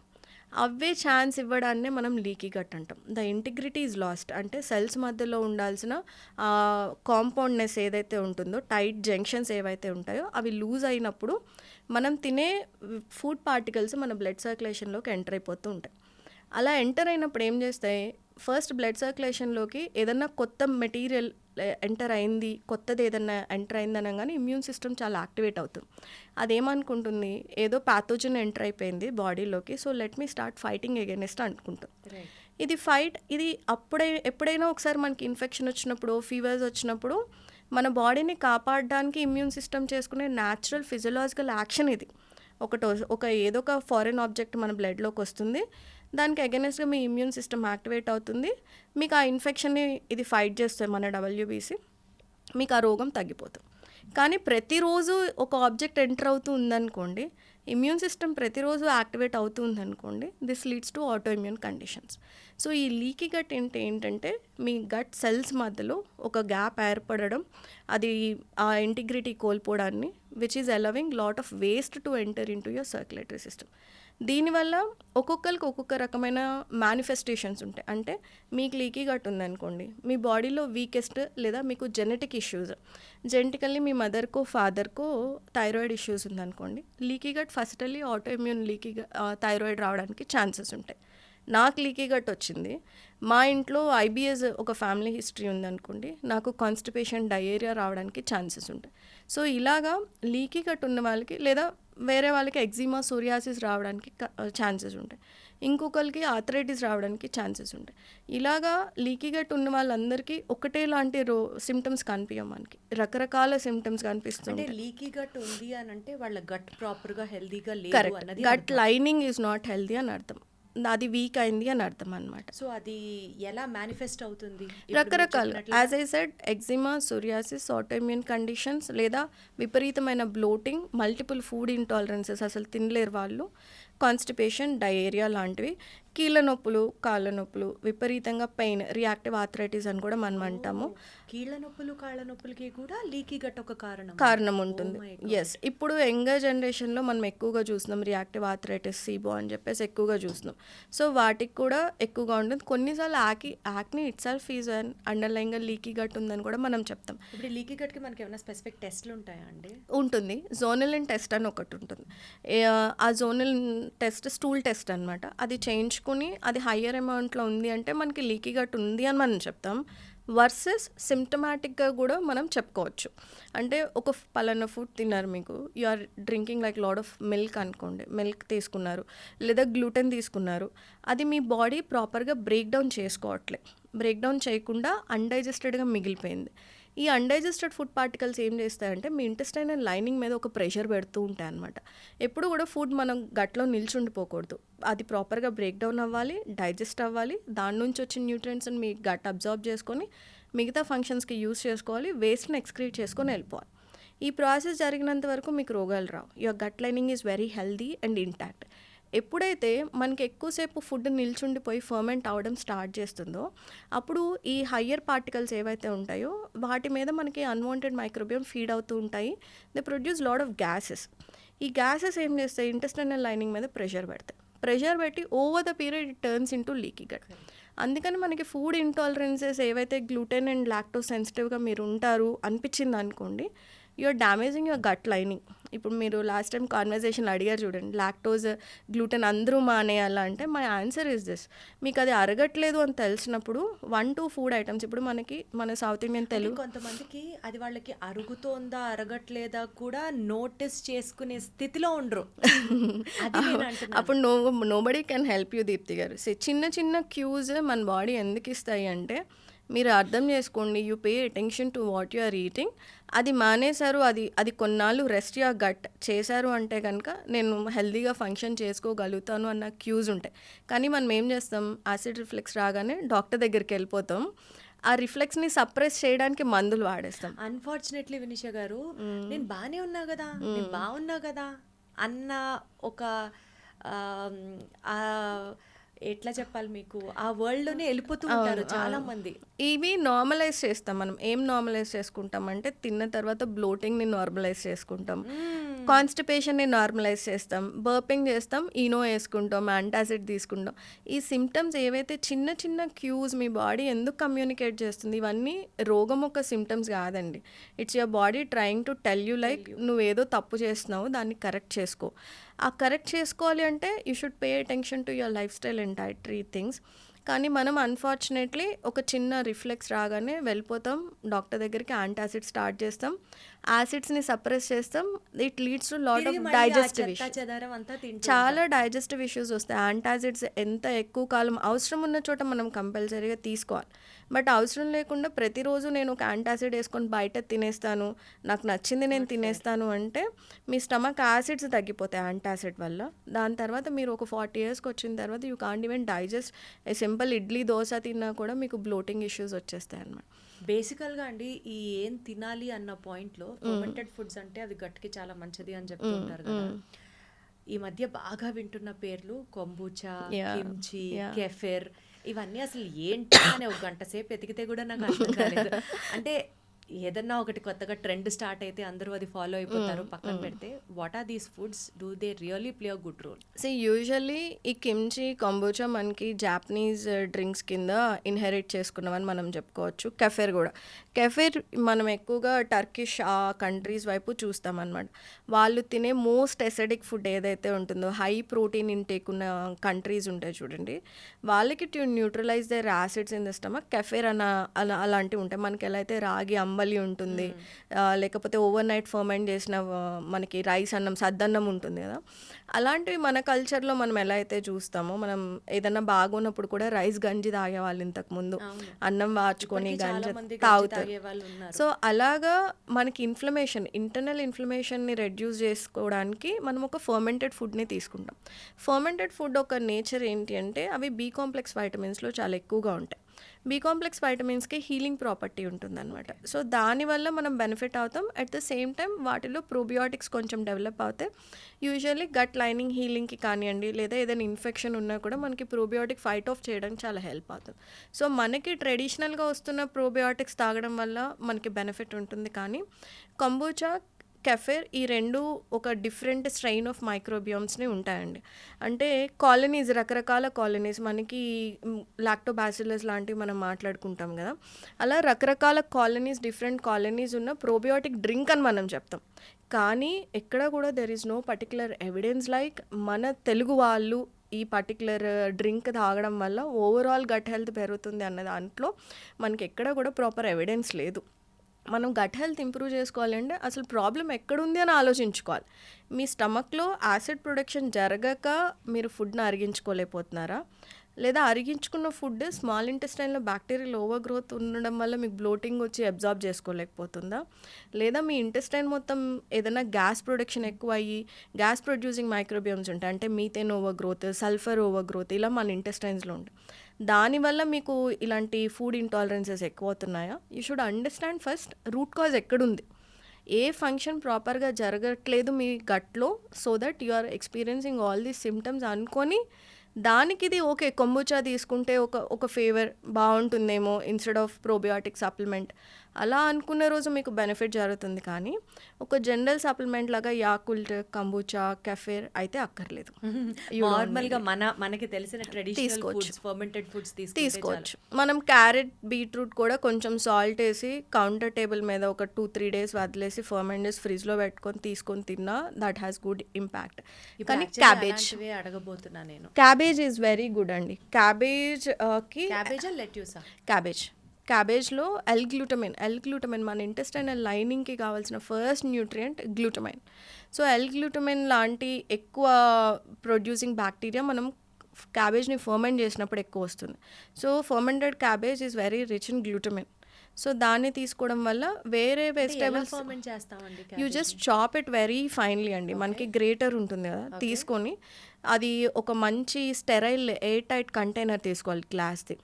అవే ఛాన్స్ ఇవ్వడాన్నే మనం లీకీ గట్ అంటాం. The integrity is lost. అంటే సెల్స్ మధ్యలో ఉండాల్సిన కాంపౌండ్నెస్ ఏదైతే ఉంటుందో, టైట్ జంక్షన్స్ ఏవైతే ఉంటాయో అవి లూజ్ అయినప్పుడు మనం తినే ఫుడ్ పార్టికల్స్ మన బ్లడ్ సర్క్యులేషన్లోకి ఎంటర్ అయిపోతూ ఉంటాయి. అలా ఎంటర్ అయినప్పుడు ఏం చేస్తాయి, ఫస్ట్ బ్లడ్ సర్క్యులేషన్లోకి ఏదన్నా కొత్త మెటీరియల్ ఎంటర్ అయింది, కొత్తది ఏదన్నా ఎంటర్ అయింది అనగానే ఇమ్యూన్ సిస్టమ్ చాలా యాక్టివేట్ అవుతుంది. అదేమనుకుంటుంది, ఏదో ప్యాథోజన్ ఎంటర్ అయిపోయింది బాడీలోకి, so let me start fighting against అనుకుంటుంది. ఇది ఎప్పుడైనా ఒకసారి మనకి ఇన్ఫెక్షన్ వచ్చినప్పుడు, ఫీవర్స్ వచ్చినప్పుడు మన బాడీని కాపాడడానికి ఇమ్యూన్ సిస్టమ్ చేసుకునే న్యాచురల్ ఫిజియలాజికల్ యాక్షన్ ఇది. ఏదో ఒక ఫారెన్ ఆబ్జెక్ట్ మన బ్లడ్లోకి వస్తుంది, దానికి అగైనెస్ట్గా మీ ఇమ్యూన్ సిస్టమ్ యాక్టివేట్ అవుతుంది, మీకు ఆ ఇన్ఫెక్షన్ని ఇది ఫైట్ చేస్తుంది మన WBC, మీకు ఆ రోగం తగ్గిపోతుంది. కానీ ప్రతిరోజు ఒక ఆబ్జెక్ట్ ఎంటర్ అవుతూ ఉందనుకోండి, ఇమ్యూన్ సిస్టమ్ ప్రతిరోజు యాక్టివేట్ అవుతూ ఉందనుకోండి, this leads to auto immune conditions. So ఈ లీకీ గట్ ఏంటంటే మీ గట్ సెల్స్ మధ్యలో ఒక గ్యాప్ ఏర్పడడం, అది ఆ ఇంటిగ్రిటీ కోల్పోవడాన్ని, which is allowing lot of waste to enter into your circulatory system. దీనివల్ల ఒక్కొక్కరికి ఒక్కొక్క రకమైన మేనిఫెస్టేషన్స్ ఉంటాయి. అంటే మీకు లీకీ గట్ ఉందనుకోండి, మీ బాడీలో వీకెస్ట్ లేదా మీకు జెనెటిక్ ఇష్యూస్, జెనెటికల్లీ మీ మదర్కో ఫాదర్కో థైరాయిడ్ ఇష్యూస్ ఉందనుకోండి, leaky gut firstly auto immune thyroid రావడానికి ఛాన్సెస్ ఉంటాయి. నాకు లీకీ గట్ వచ్చింది, మా ఇంట్లో ఐబిఎస్ ఒక ఫ్యామిలీ హిస్టరీ ఉందనుకోండి, నాకు కాన్స్టిపేషన్ డయేరియా రావడానికి ఛాన్సెస్ ఉంటాయి. సో ఇలాగా లీకీ గట్ ఉన్న వాళ్ళకి లేదా వేరే వాళ్ళకి ఎగ్జిమా సోరియాసిస్ రావడానికి ఛాన్సెస్ ఉంటాయి, ఇంకొకరికి ఆర్థరైటిస్ రావడానికి ఛాన్సెస్ ఉంటాయి. ఇలాగా లీకీ గట్ ఉన్న వాళ్ళందరికీ ఒకటే లాంటి సిమ్టమ్స్ కనిపించం, మనకి రకరకాల సిమ్టమ్స్ అంటే కనిపిస్తుంటాయి. లీకీ గట్ ఉంది అని అంటే వాళ్ళ గట్ ప్రాపర్ గా హెల్దీగా లేదు కరెక్ట్, అన్నది gut lining is not healthy అని అర్థం, అది వీక్ అయింది అని అర్థం అనమాట. సో అది ఎలా మేనిఫెస్ట్ అవుతుంది? రకరకాల, as I said, eczema, psoriasis, autoimmune conditions, లేదా విపరీతమైన బ్లోటింగ్, మల్టిపుల్ ఫుడ్ ఇంటాలరెన్సెస్, అసలు తినలేరు వాళ్ళు, కాన్స్టిపేషన్, డయేరియా లాంటివి, కీళ్ళ నొప్పులు, కాళ్ళ నొప్పులు, విపరీతంగా పెయిన్, రియాక్టివ్ ఆర్థరైటిస్ అని కూడా మనం అంటాము. కీళ్ళ నొప్పులు కాళ్ళ నొప్పులకి కూడా లీకీ గట్ ఒక కారణం ఉంటుంది. ఎస్, ఇప్పుడు యంగర్ జనరేషన్లో మనం ఎక్కువగా చూస్తున్నాం రియాక్టివ్ ఆర్థరైటిస్, సీబో అని చెప్పేసి ఎక్కువగా చూస్తున్నాం. సో వాటికి కూడా ఎక్కువగా ఉంటుంది. కొన్నిసార్లు యాక్ని ఇట్ సెల్ఫ్ ఈజ్ అన్ అండర్లైన్గా లీకీ గట్ ఉందని కూడా మనం చెప్తాం. ఇప్పుడు లీకీ గట్ కి మనకి ఏమైనా స్పెసిఫిక్ టెస్ట్లు ఉంటాయా అండి? ఉంటుంది, జోనలిన్ టెస్ట్ అని ఒకటి ఉంటుంది. ఆ జోనలిన్ టెస్ట్ స్టూల్ టెస్ట్ అనమాట. అది చేయించుకుని అది హయ్యర్ అమౌంట్లో ఉంది అంటే మనకి లీకీ గట్ ఉంది అని మనం చెప్తాం. వర్సెస్ సిమ్టమాటిక్గా కూడా మనం చెప్పుకోవచ్చు. అంటే ఒక పలానా ఫుడ్ తిన్నారు, మీకు you are drinking like lot of milk అనుకోండి, మిల్క్ తీసుకున్నారు లేదా గ్లూటెన్ తీసుకున్నారు, అది మీ బాడీ ప్రాపర్గా బ్రేక్ డౌన్ చేసుకోవట్లే, బ్రేక్ డౌన్ చేయకుండా అన్డైజెస్టెడ్గా మిగిలిపోయింది. ఈ అన్డైజెస్టెడ్ ఫుడ్ పార్టికల్స్ ఏం చేస్తాయంటే మీ ఇంటెస్టైనల్ లైనింగ్ మీద ఒక ప్రెషర్ పెడుతూ ఉంటాయి అన్నమాట. ఎప్పుడు కూడా ఫుడ్ మనం గట్లో నిల్చుండిపోకూడదు, అది ప్రాపర్గా బ్రేక్ డౌన్ అవ్వాలి, డైజెస్ట్ అవ్వాలి, దాని నుంచి వచ్చిన న్యూట్రియంట్స్ని మీ గట్ అబ్జార్బ్ చేసుకొని మిగతా ఫంక్షన్స్కి యూస్ చేసుకోవాలి, వేస్ట్ని ఎక్స్క్రీట్ చేసుకొని వెళ్ళిపోవాలి. ఈ ప్రాసెస్ జరిగినంత వరకు మీకు రోగాలు రావు. Your gut lining is very healthy and intact. ఎప్పుడైతే మనకి ఎక్కువసేపు ఫుడ్ నిల్చుండిపోయి ఫర్మెంట్ అవ్వడం స్టార్ట్ చేస్తుందో అప్పుడు ఈ హయ్యర్ పార్టికల్స్ ఏవైతే ఉంటాయో వాటి మీద మనకి అన్వాంటెడ్ మైక్రోబియం ఫీడ్ అవుతూ ఉంటాయి. They produce lot of gases. ఈ గ్యాసెస్ ఏం చేస్తాయి, ఇంటెస్టైనల్ లైనింగ్ మీద ప్రెషర్ పెట్టి over the period it turns into leaky gut. అందుకని మనకి ఫుడ్ ఇంటాలరెన్సెస్ ఏవైతే గ్లూటెన్ అండ్ లాక్టోస్ సెన్సిటివ్గా మీరు ఉంటారు అనిపించింది అనుకోండి, you're damaging your gut lining. ఇప్పుడు మీరు లాస్ట్ టైం కాన్వర్జేషన్ అడిగారు చూడండి, లాక్టోజ్ గ్లూటెన్ అందరూ మానేయాలా అంటే మై ఆన్సర్ ఇస్ దిస్, మీకు అది అరగట్లేదు అని తెలిసినప్పుడు 1-2 ఫుడ్ ఐటమ్స్, ఇప్పుడు మన సౌత్ ఇండియన్ తెలుగు కొంతమందికి అది వాళ్ళకి అరుగుతోందా అరగట్లేదా కూడా నోటీస్ చేసుకునే స్థితిలో ఉండరు. అప్పుడు nobody can help you Deepti గారు. చిన్న చిన్న క్యూస్ మన బాడీ ఎందుకు ఇస్తాయి అంటే మీరు అర్థం చేసుకోండి, you pay attention to what you are eating. అది మానేశారు, అది కొన్నాళ్ళు రెస్ట్ యా గట్ చేశారు అంటే కనుక నేను హెల్దీగా ఫంక్షన్ చేసుకోగలుగుతాను అన్న క్యూస్ ఉంటాయి. కానీ మనం ఏం చేస్తాం, యాసిడ్ రిఫ్లెక్స్ రాగానే డాక్టర్ దగ్గరికి వెళ్ళిపోతాం, ఆ రిఫ్లెక్స్ని సప్రెస్ చేయడానికి మందులు వాడేస్తాం. అన్ఫార్చునేట్లీ వినిషా గారు, నేను బాగానే ఉన్నా కదా, నేను బాగున్నా కదా అన్న ఒక ఎట్లా చెప్పాలి మీకు, ఆ వరల్డ్లోనే వెళ్ళిపోతూ ఉంటారు చాలా మంది. ఇవి నార్మలైజ్ చేస్తాం. మనం ఏం నార్మలైజ్ చేసుకుంటాం అంటే తిన్న తర్వాత బ్లోటింగ్ని నార్మలైజ్ చేసుకుంటాం, కాన్స్టిపేషన్ని నార్మలైజ్ చేస్తాం, బర్పింగ్ చేస్తాం, ఈనో వేసుకుంటాం, యాంటాసిడ్ తీసుకుంటాం. ఈ సిమ్టమ్స్ ఏవైతే చిన్న చిన్న క్యూస్ మీ బాడీ ఎందుకు కమ్యూనికేట్ చేస్తుంది, ఇవన్నీ రోగం ఒక సిమ్టమ్స్ కాదండి. It's your body trying to tell you like నువ్వేదో తప్పు చేస్తున్నావు, దాన్ని కరెక్ట్ చేసుకో. ఆ కరెక్ట్ చేసుకోవాలి అంటే you should pay attention to your life style and dietary things. కానీ మనం అన్ఫార్చునేట్లీ ఒక చిన్న రిఫ్లెక్స్ రాగానే వెళ్ళిపోతాం డాక్టర్ దగ్గరికి, యాంటాసిడ్ స్టార్ట్ చేస్తాం, యాసిడ్స్ని సప్రెస్ చేస్తాం. It leads to lot of digestive issues, చాలా డైజెస్టివ్ ఇష్యూస్ వస్తాయి. యాంటాసిడ్స్ ఎంత ఎక్కువ కాలం అవసరం ఉన్న చోట మనం కంపల్సరీగా తీసుకోవాలి. బట్ అవసరం లేకుండా ప్రతిరోజు నేను ఒక యాంటాసిడ్ వేసుకొని బయట తినేస్తాను, నాకు నచ్చింది నేను తినేస్తాను అంటే మీ స్టమక్ యాసిడ్స్ తగ్గిపోతాయి యాంటాసిడ్ వల్ల. దాని తర్వాత మీరు ఒక 40 yearsకి వచ్చిన తర్వాత you can't even digest A simple idli dosa తిన్నా కూడా మీకు బ్లోటింగ్ ఇష్యూస్ వచ్చేస్తాయి అన్నమాట. బేసికల్గా అండి ఈ ఏం తినాలి అన్న పాయింట్లో ఫర్మెంటెడ్ ఫుడ్స్ అంటే అది గట్కి చాలా మంచిది అని చెప్తూ ఉంటారు కదా. ఈ మధ్య బాగా వింటున్న పేర్లు కొంబూచా, కిమ్చి, కెఫిర్, ఇవన్నీ అసలు ఏంటి అని ఒక గంట సేపు ఎతికితే కూడా నాకు అర్థం కాలేదు. అంటే ఏదన్నా ఒకటి కొత్తగా ట్రెండ్ స్టార్ట్ అయితే అందరూ అది ఫాలో అయిపోతారు, పక్కన పెడితే what are these foods, do they really play a good role? Usually ఈ కిమ్చి కొంబుచా మనకి జాపనీస్ డ్రింక్స్ కింద ఇన్హెరిట్ చేసుకున్నామని మనం చెప్పుకోవచ్చు. కెఫెర్ కూడా, కెఫెర్ మనం ఎక్కువగా టర్కిష్ ఆ కంట్రీస్ వైపు చూస్తామన్నమాట. వాళ్ళు తినే మోస్ట్ ఎసిడిక్ ఫుడ్ ఏదైతే ఉంటుందో, హై ప్రోటీన్ ఇంటేక్ ఉన్న కంట్రీస్ ఉంటాయి చూడండి, వాళ్ళకి to neutralize their acids in the stomach kefir అలాంటివి ఉంటాయి. మనకి ఎలా అయితే రాగి అంబలి ఉంటుంది, లేకపోతే ఓవర్ నైట్ ఫర్మెంట్ చేసిన మనకి రైస్ అన్నం, సద్దన్నం ఉంటుంది కదా, అలాంటివి మన కల్చర్లో మనం ఎలా అయితే చూస్తామో, మనం ఏదన్నా బాగున్నప్పుడు కూడా రైస్ గంజి తాగేవాళ్ళు ఇంతకుముందు, అన్నం వార్చుకొని గంజి తాగుతారు. సో అలాగా మనకి ఇంటర్నల్ ఇన్ఫ్లమేషన్ని రెడ్యూస్ చేసుకోవడానికి మనం ఒక ఫర్మెంటెడ్ ఫుడ్ని తీసుకుంటాం. ఫర్మెంటెడ్ ఫుడ్ ఒక నేచర్ ఏంటి అంటే అవి బి కాంప్లెక్స్ వైటమిన్స్లో చాలా ఎక్కువగా ఉంటాయి. బి కాంప్లెక్స్ వైటమిన్స్కి హీలింగ్ ప్రాపర్టీ ఉంటుందన్నమాట. సో దానివల్ల మనం బెనిఫిట్ అవుతాం. అట్ ద సేమ్ టైం వాటిలో ప్రోబియోటిక్స్ కొంచెం డెవలప్ అవుతాయి. యూజువల్లీ గట్ లైనింగ్ హీలింగ్కి కానివ్వండి, లేదా ఏదైనా ఇన్ఫెక్షన్ ఉన్నా కూడా మనకి ప్రోబియోటిక్ ఫైట్ ఆఫ్ చేయడానికి చాలా హెల్ప్ అవుతుంది. సో మనకి ట్రెడిషనల్గా వస్తున్న ప్రోబియోటిక్స్ తాగడం వల్ల మనకి బెనిఫిట్ ఉంటుంది. కానీ కొంబుచా, కెఫెర్ ఈ రెండు ఒక డిఫరెంట్ స్ట్రెయిన్ ఆఫ్ మైక్రోబియోమ్స్ని ఉంటాయండి. అంటే కాలనీస్, రకరకాల కాలనీస్, మనకి లాక్టోబాసిల్లస్ లాంటివి మనం మాట్లాడుకుంటాం కదా, అలా రకరకాల కాలనీస్, డిఫరెంట్ కాలనీస్ ఉన్న ప్రోబియోటిక్ డ్రింక్ అని మనం చెప్తాం. కానీ ఎక్కడ కూడా there is no particular evidence like మన తెలుగు వాళ్ళు ఈ పర్టికులర్ డ్రింక్ తాగడం వల్ల ఓవరాల్ గట్ హెల్త్ పెరుగుతుంది అన్న దాంట్లో మనకి ఎక్కడ కూడా ప్రాపర్ ఎవిడెన్స్ లేదు. మనం గట్ హెల్త్ ఇంప్రూవ్ చేసుకోవాలంటే అసలు ప్రాబ్లం ఎక్కడుంది అని ఆలోచించుకోవాలి. మీ స్టమక్లో యాసిడ్ ప్రొడక్షన్ జరగక మీరు ఫుడ్ని అరిగించుకోలేకపోతున్నారా, లేదా అరిగించుకున్న ఫుడ్ స్మాల్ ఇంటెస్టైన్లో బ్యాక్టీరియల్ ఓవర్ గ్రోత్ ఉండడం వల్ల మీకు బ్లోటింగ్ వచ్చి అబ్జార్బ్ చేసుకోలేకపోతుందా, లేదా మీ ఇంటెస్టైన్ మొత్తం ఏదైనా గ్యాస్ ప్రొడక్షన్ ఎక్కువ అయ్యి గ్యాస్ ప్రొడ్యూసింగ్ మైక్రోబియమ్స్ ఉంటాయి, అంటే methane over growth, sulphur over growth, ఇలా మన ఇంటెస్టైన్స్లో ఉంటాయి. దానివల్ల మీకు ఇలాంటి ఫుడ్ ఇంటాలరెన్సెస్ ఎక్కువ అవుతున్నాయా? You should understand first root cause ఎక్కడుంది, ఏ ఫంక్షన్ ప్రాపర్గా జరగట్లేదు మీ గట్లో, so that you are experiencing all these symptoms అనుకొని దానికి ఇది ఓకే కొంబుచా తీసుకుంటే ఒక ఫేవర్ బాగుంటుందేమో ఇన్స్టెడ్ ఆఫ్ ప్రోబియోటిక్ సప్లిమెంట్ అలా అనుకున్న రోజు మీకు బెనిఫిట్ జరుగుతుంది. కానీ ఒక జనరల్ సప్లిమెంట్ లాగా యాకుల్ట్, కంబుచా, కెఫెర్ అయితే అక్కర్లేదు. నార్మల్గా మనకి తెలిసిన ట్రెడిషనల్ ఫుడ్స్, ఫర్మెంటెడ్ ఫుడ్స్ తీసుకోవచ్చు. మనం క్యారెట్, బీట్రూట్ కూడా కొంచెం సాల్ట్ వేసి కౌంటర్ టేబుల్ మీద ఒక 2-3 days వదిలేసి ఫర్మెంట్ చేసి ఫ్రిడ్జ్లో పెట్టుకొని తీసుకొని తిన్నా దట్ హ్యాస్ గుడ్ ఇంపాక్ట్. కానీ క్యాబేజ్ అడగబోతున్నా నేను, క్యాబేజ్ ఈజ్ వెరీ గుడ్ అండి. క్యాబేజ్లో ఎల్-గ్లూటమైన్ మన ఇంటెస్టైనల్ లైనింగ్కి కావాల్సిన first nutrient glutamine. So L-glutamine లాంటి ఎక్కువ ప్రొడ్యూసింగ్ బ్యాక్టీరియా మనం క్యాబేజ్ని ఫర్మెంట్ చేసినప్పుడు ఎక్కువ వస్తుంది. So fermented cabbage is very rich in glutamine. So దాన్ని తీసుకోవడం వల్ల వేరే vegetables you just chop it very finely అండి. మనకి గ్రేటర్ ఉంటుంది కదా, తీసుకొని అది ఒక మంచి స్టెరైల్ ఎయిర్ టైట్ కంటైనర్ తీసుకోవాలి గ్లాస్ది.